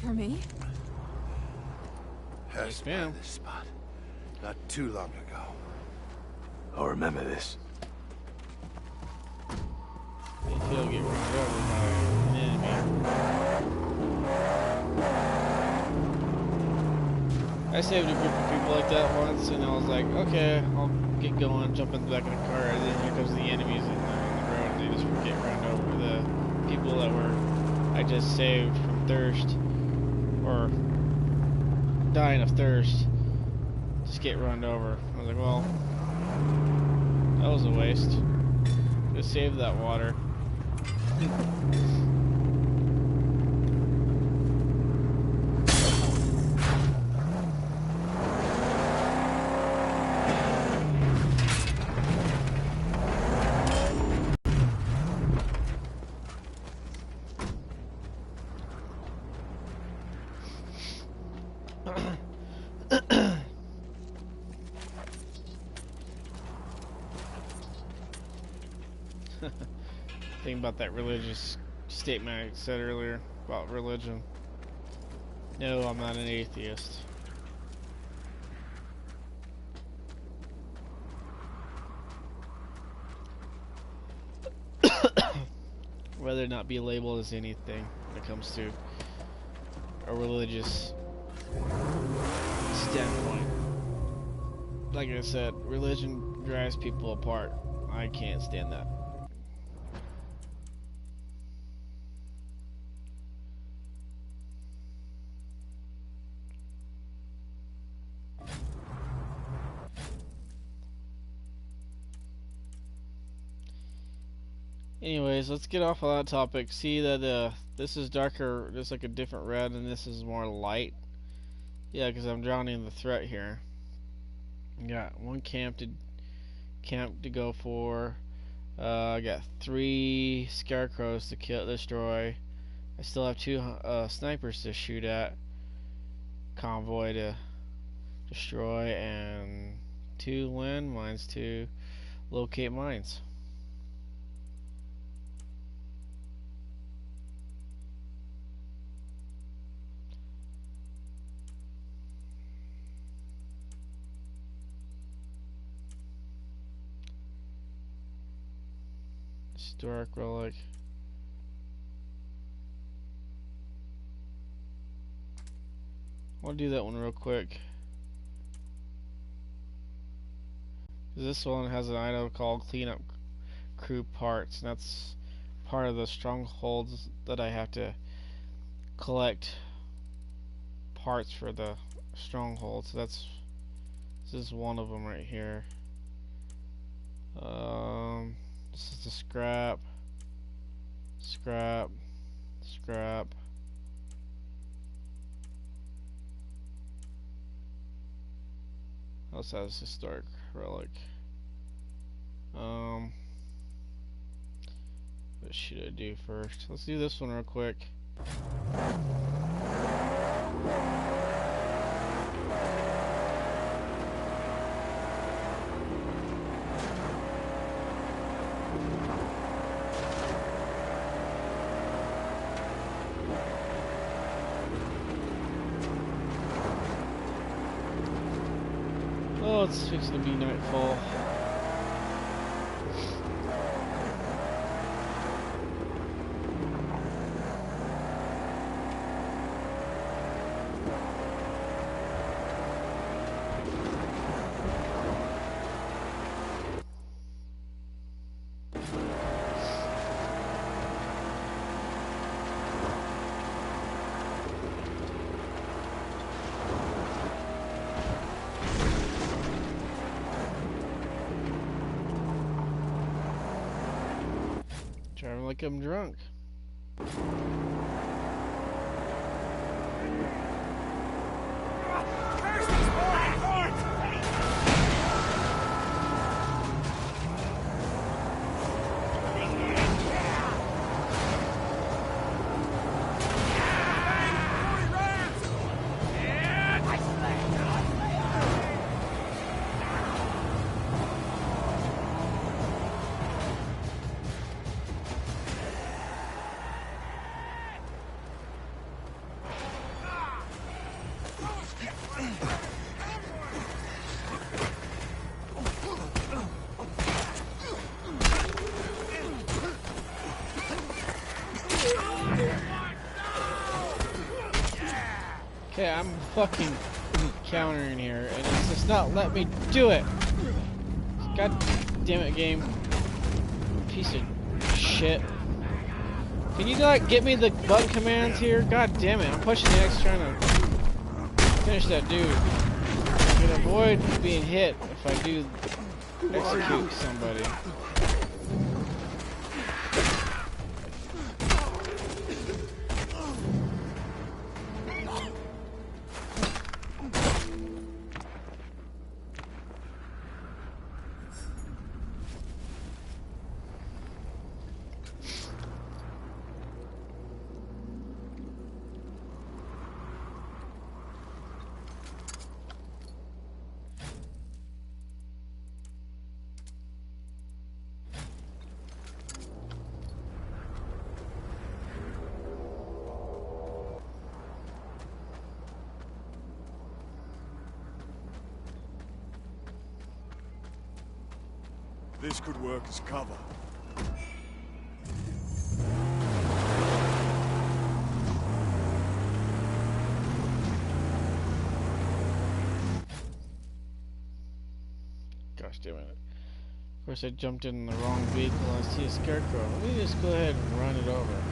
For me? Passed by this spot not too long ago. I'll remember this. They feel get run over by an enemy. I saved a group of people like that once, and I was like, okay, I'll get going, jump in the back of the car, and then here comes the enemies on the road, and they just get run over. The people that I just saved from thirst, or dying of thirst, just get run over. I was like, well, that was a waste. Just save that water. Think about that religious statement I said earlier about religion. No, I'm not an atheist. Rather not be labeled as anything when it comes to a religious standpoint. Like I said, religion drives people apart. I can't stand that. Anyways, let's get off of that topic. See that this is darker, there's like a different red, and this is more light. Yeah, because I'm drowning the threat here. Got one camp to go for. I got 3 scarecrows to destroy. I still have 2 snipers to shoot at. Convoy to destroy, and 2 landmines to locate mines. Historic relic. I'll do that one real quick. This one has an item called Cleanup Crew Parts, and that's part of the strongholds that I have to collect parts for the stronghold. So this is one of them right here. This is the scrap. Also has historic relic. What should I do first? Let's do this one real quick. Oh, it's fixing to be nightfall. like I'm drunk. Okay, I'm fucking countering here, and it's just not let me do it. God damn it, game. Piece of shit. Can you not get me the button commands here? God damn it, I'm pushing the X trying to finish that dude. I can avoid being hit if I do execute somebody. This could work as cover. Gosh damn it. Of course I jumped in the wrong vehicle. I see a scarecrow. Let me just go ahead and run it over.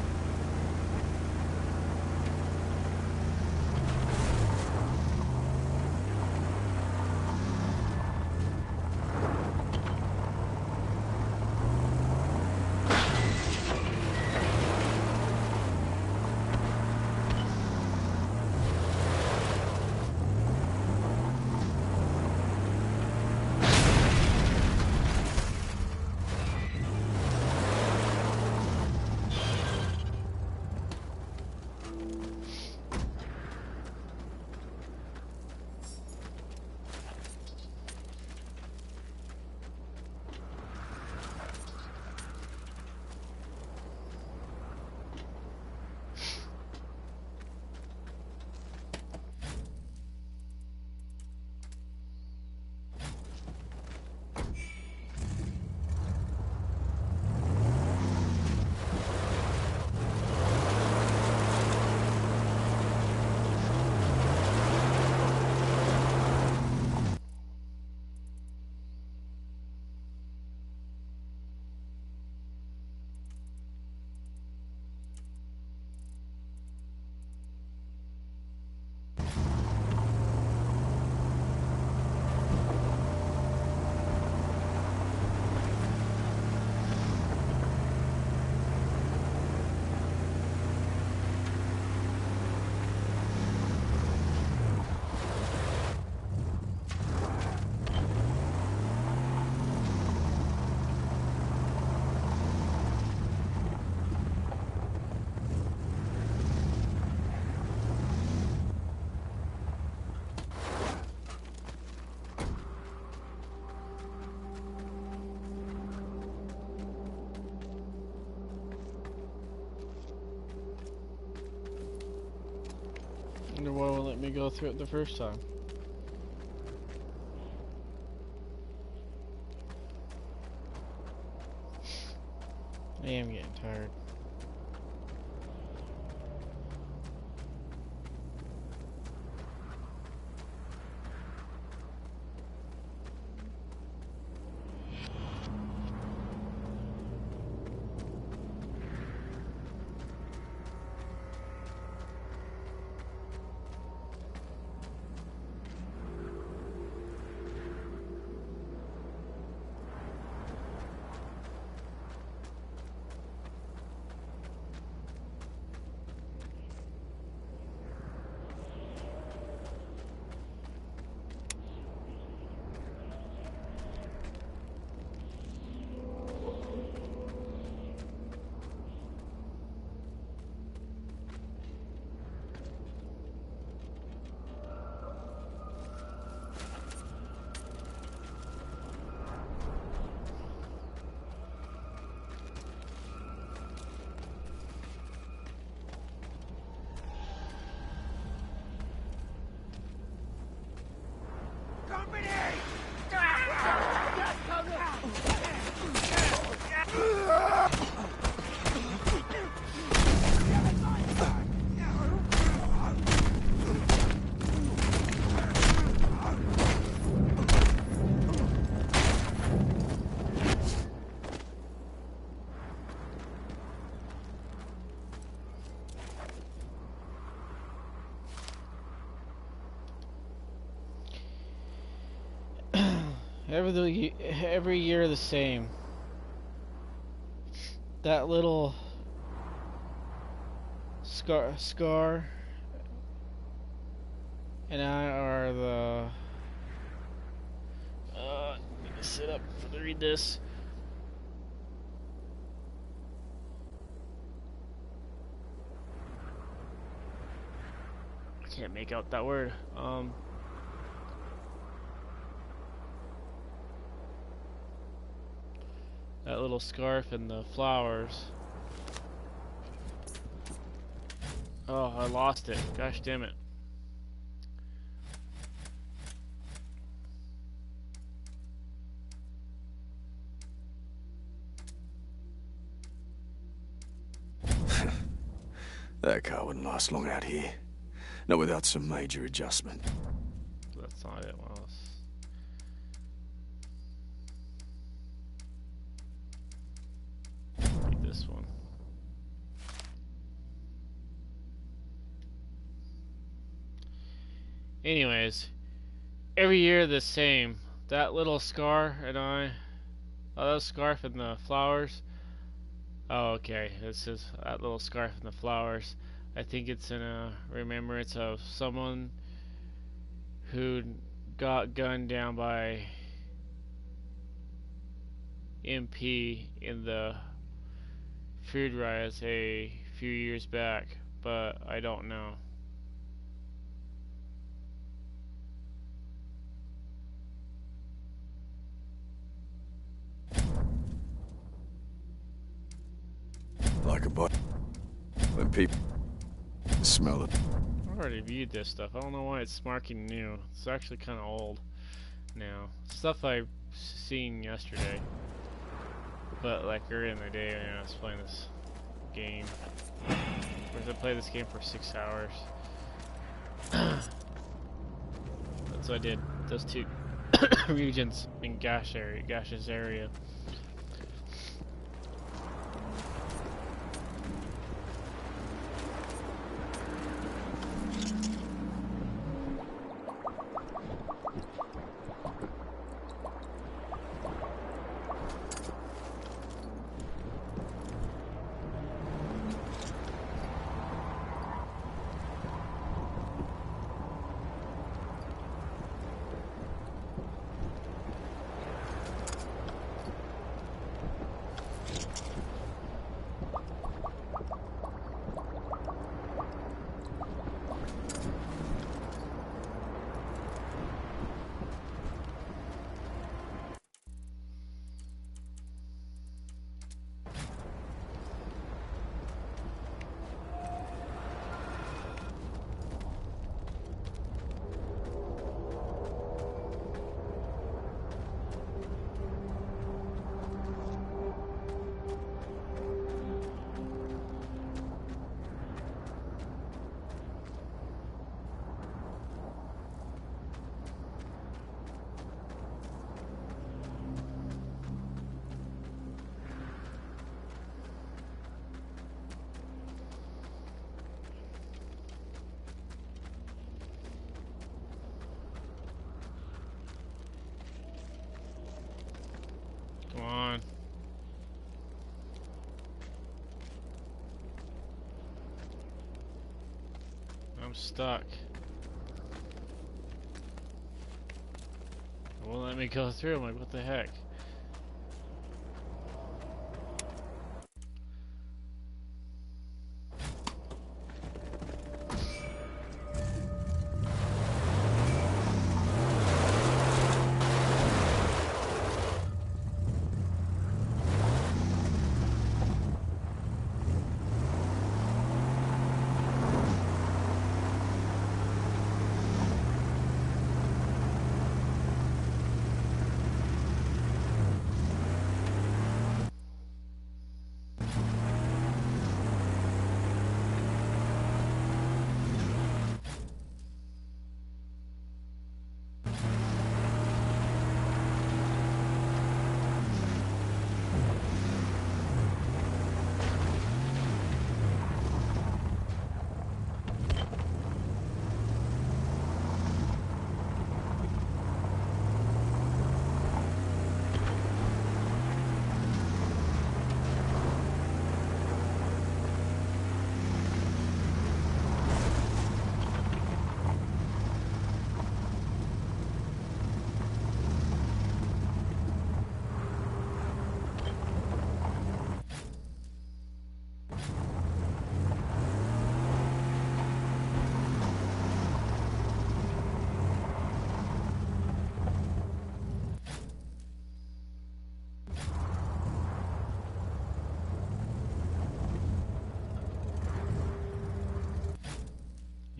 Wonder why it won't let me go through it the first time. I am getting tired. Every year the same. That little scar and I are the need to sit up to read this. I can't make out that word. That little scarf and the flowers. Oh, I lost it. Gosh damn it. That car wouldn't last long out here. Not without some major adjustment. That's not it, Wallace. Read this one. Anyways, every year the same. That little scar and I. Oh, that scarf and the flowers. Oh, okay. This is that little scarf and the flowers. I think it's in a remembrance of someone who got gunned down by MP in the food riots a few years back, but I don't know. Like a butt. When people smell it. I already viewed this stuff. I don't know why it's marking new. It's actually kind of old now. Stuff I've seen yesterday. But like earlier in the day when I was playing this game. Of course I played this game for 6 hours. That's what I did. Those two regions in gaseous area. Come on. I'm stuck. It won't let me go through. I'm like, what the heck?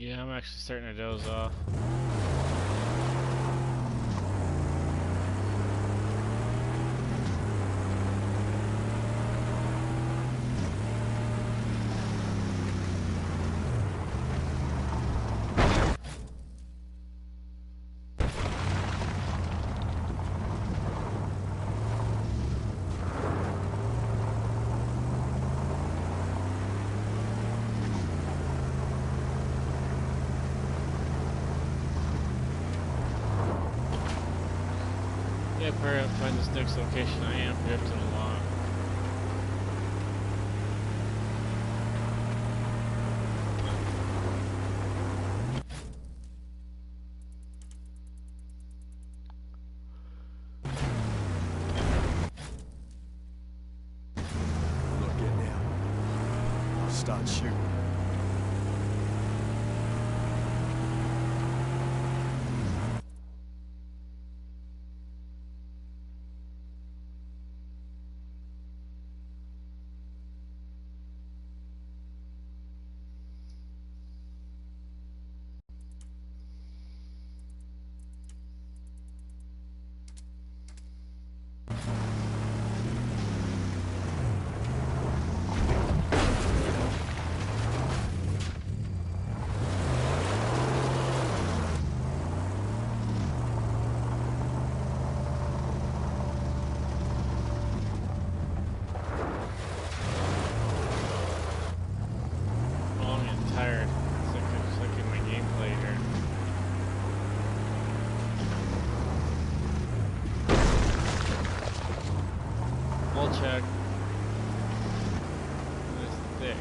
Yeah, I'm actually starting to doze off. Yeah, hurry up, find this next location. I am drifting along. Look, get now. I'll start shooting. Check. This is thick.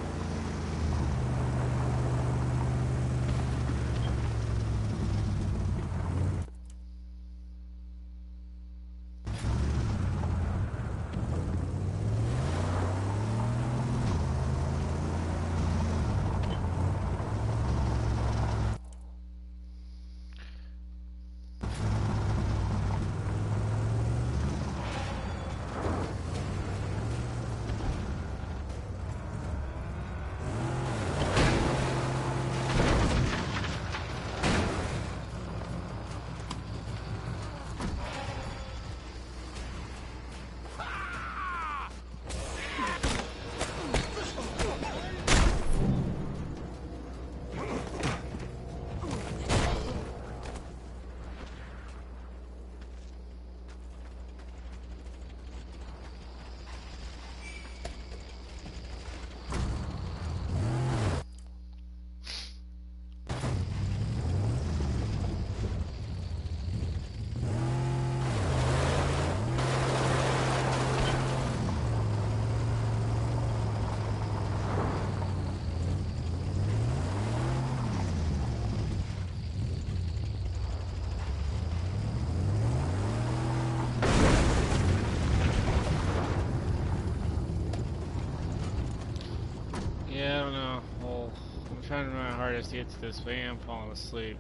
Yeah, I don't know. Well, I'm trying my hardest to get to this, but I am falling asleep.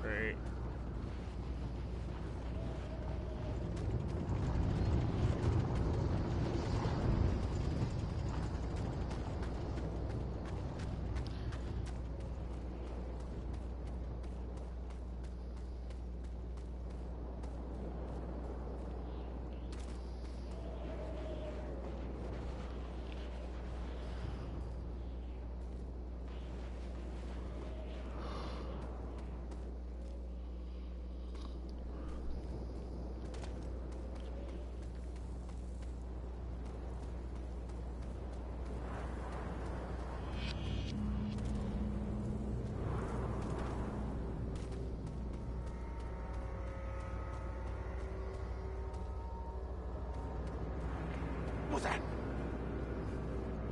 Great. Was that?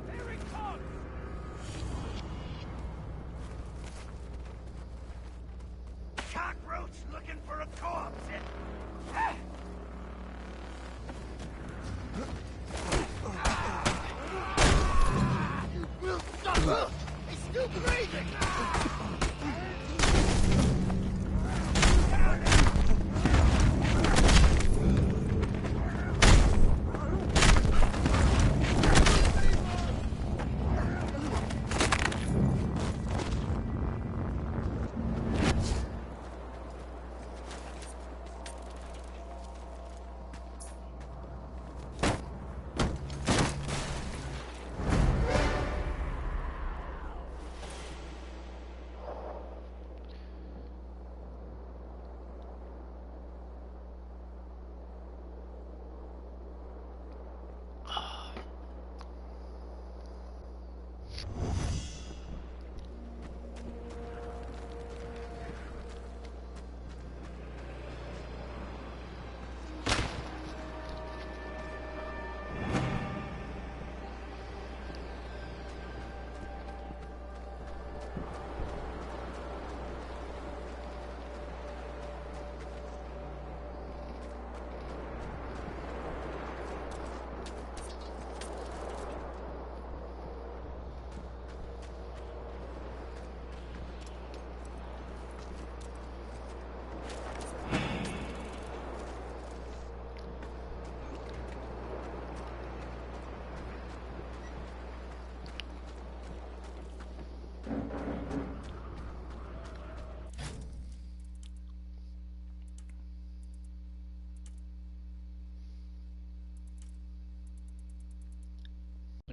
There he comes! Cockroach looking for a corpse. He's still breathing!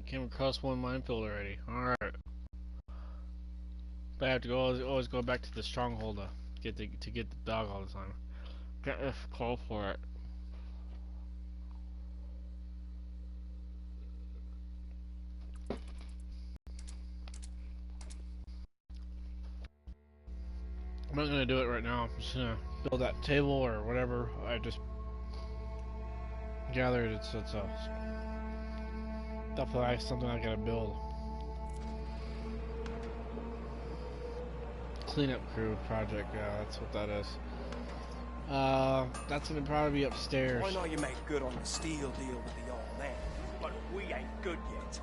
came across one minefield already. Alright. But I have to always go back to the stronghold to get the dog all the time. Get this call for it. I'm not gonna do it right now. I'm just gonna build that table or whatever I just gathered. It's definitely something I gotta build. Cleanup crew project, yeah, that's what that is. That's gonna probably be upstairs. I know you made good on the steel deal with the old man, but we ain't good yet.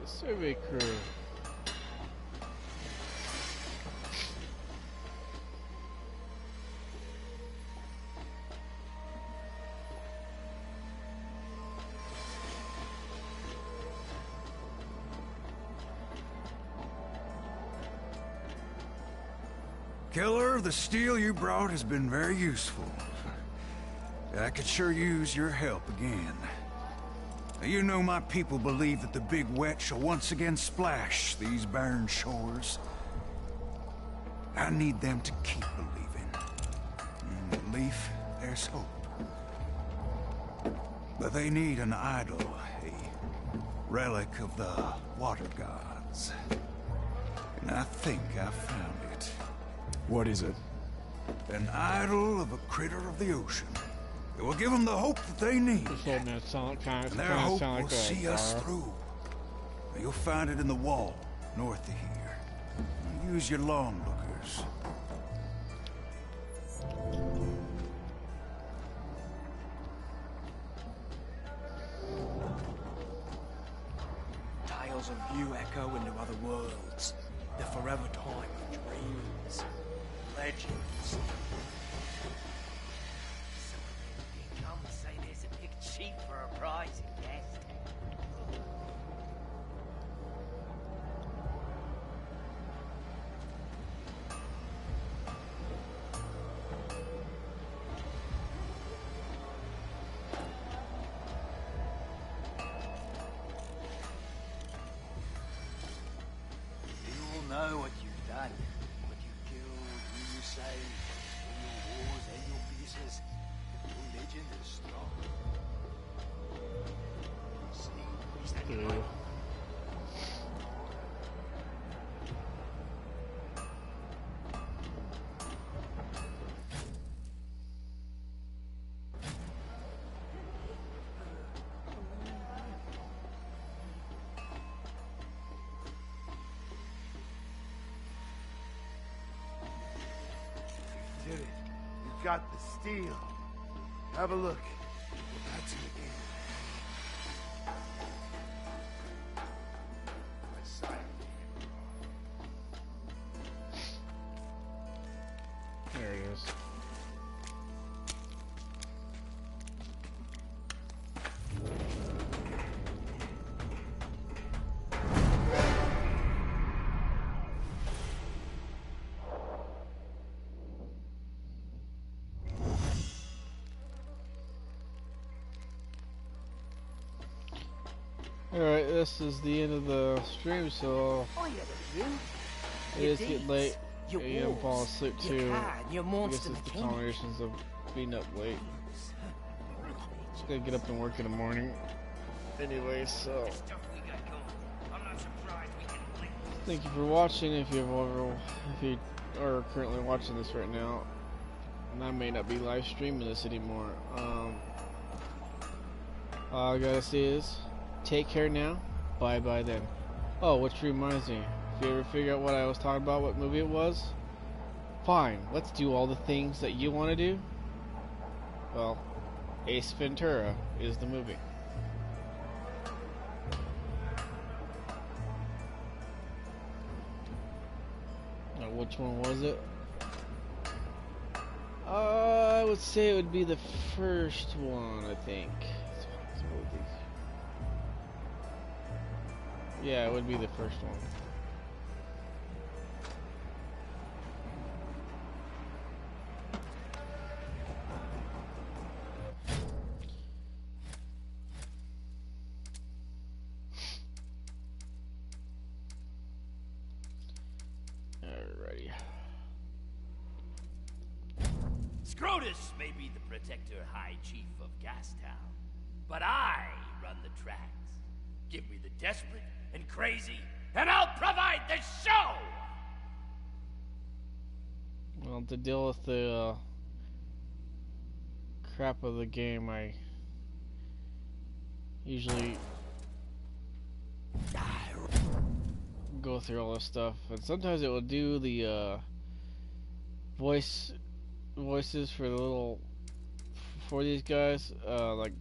Survey crew. Killer, the steel you brought has been very useful. I could sure use your help again. You know my people believe that the big wet shall once again splash these barren shores. I need them to keep believing. In belief, there's hope. But they need an idol, a relic of the water gods. And I think I found it. What is it? An idol of a critter of the ocean. It will give them the hope that they need. And their hope will see us through. You'll find it in the wall, north of here. Use your long lookers. Tales of you echo into other worlds. The forever time of dreams. Legends. Come say there's a big cheap for a prize and guest. You'll know what you've done. What you killed, who you saved, all your wars and your pieces. Your legend is strong. See, is that your right? You did it. You got the steel. Have a look. That's it again. There it is. Alright, this is the end of the stream, so it is getting late. Yeah, I'm falling asleep too. I guess it's the combinations of being up late. Just gotta get up and work in the morning. Anyway, so thank you for watching. If you are currently watching this right now, and I may not be live streaming this anymore. All I gotta say is, take care now. Bye bye then. Oh, which reminds me, If you ever figure out what I was talking about, what movie it was, fine, let's do all the things that you want to do. Well, Ace Ventura is the movie. Now, which one was it? I would say it would be the first one, I think. Yeah, it would be the first one. Alrighty. Scrotus may be the protector high chief of Gastown, but I run the tracks. Give me the desperate and crazy, and I'll provide the show! Well, to deal with the crap of the game, I usually go through all this stuff, and sometimes it will do the voices for the little for these guys. Like,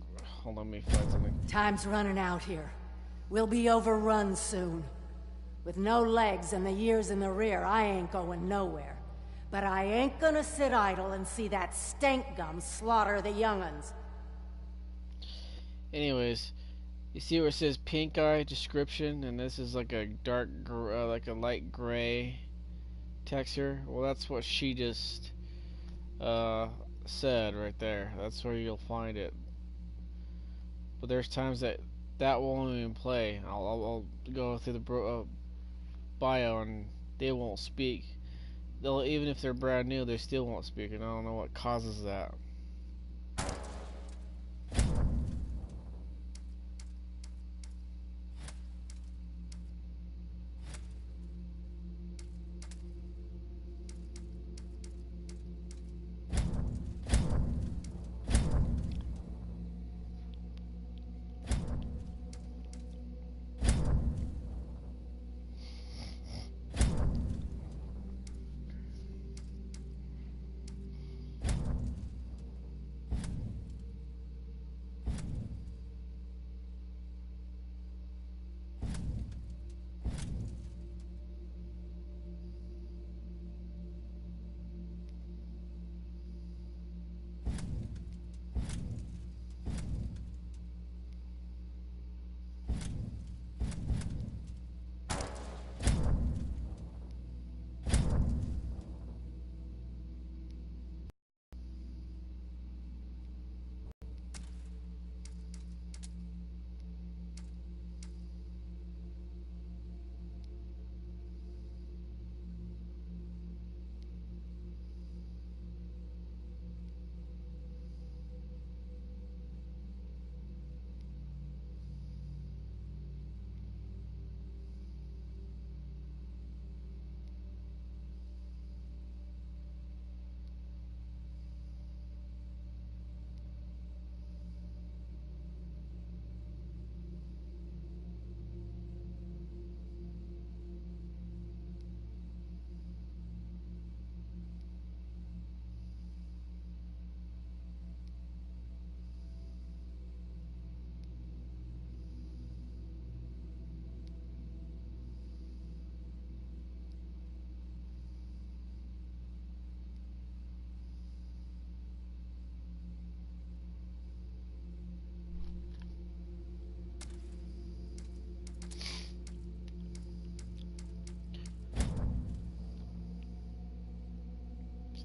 hold on, let me find something. Time's running out here. We'll be overrun soon. With no legs and the years in the rear, I ain't going nowhere. But I ain't gonna sit idle and see that stank gum slaughter the young'uns. Anyways, you see where it says pink eye description, and this is like a dark, like a light gray texture. Well, that's what she just said right there. That's where you'll find it. But there's times that won't even play. I'll go through the bio and they won't speak. They'll, even if they're brand new, they still won't speak, and I don't know what causes that.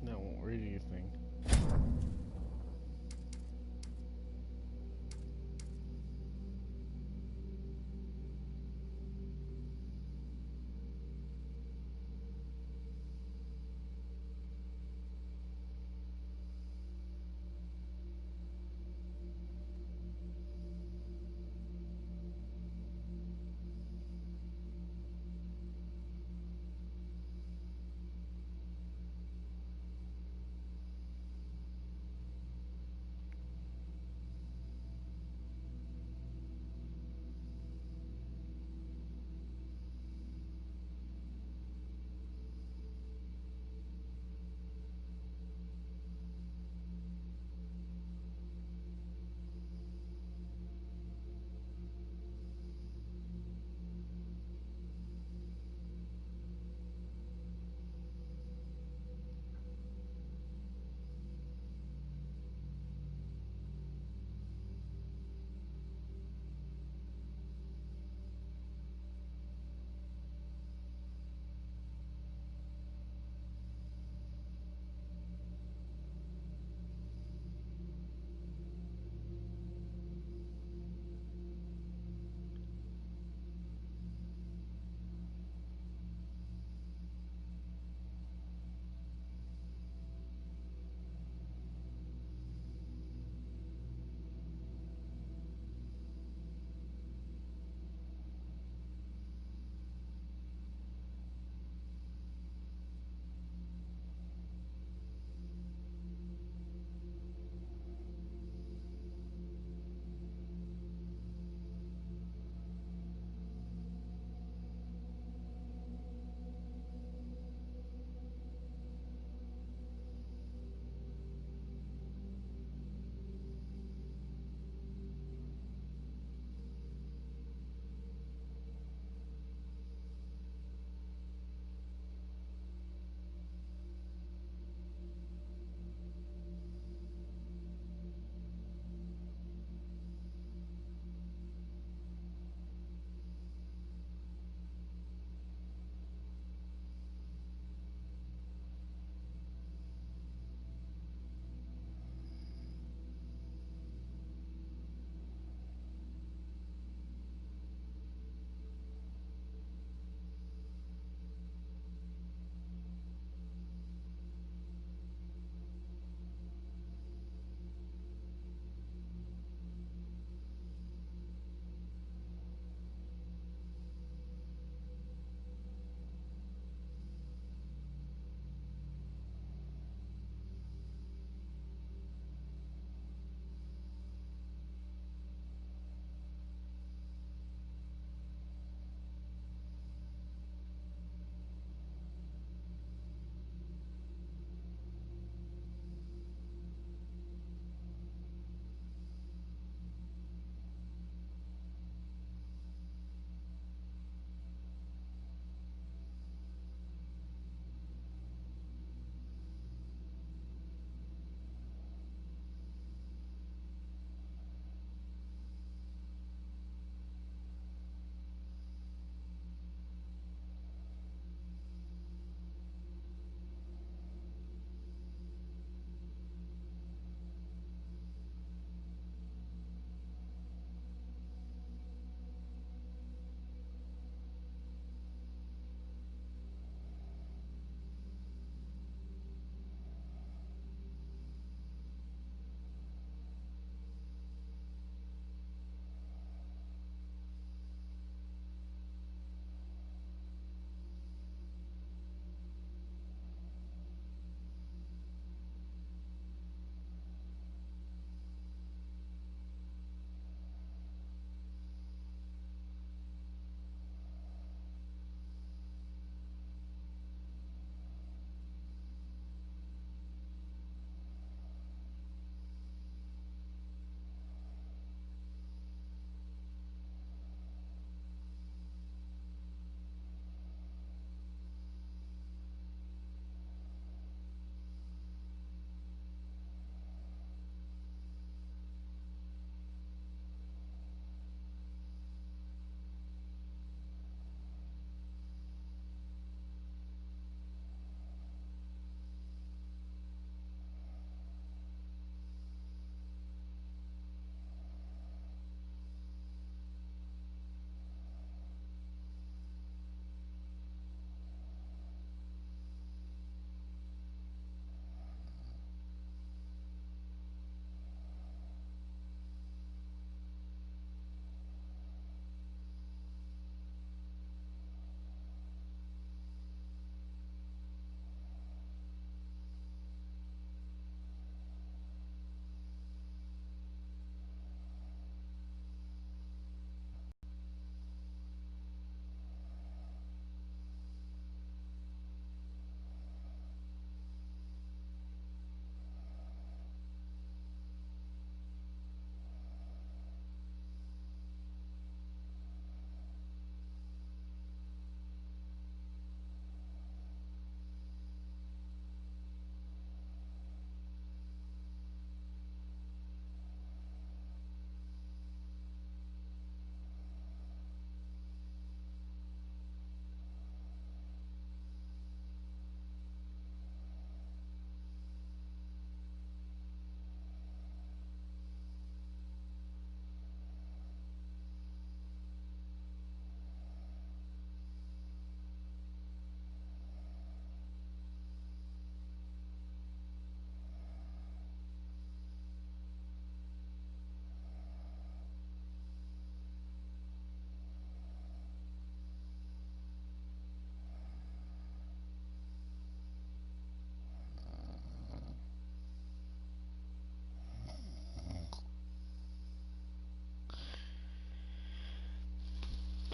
That won't read anything.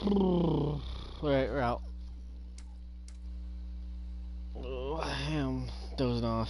Alright, we're out. Oh, I am dozing off.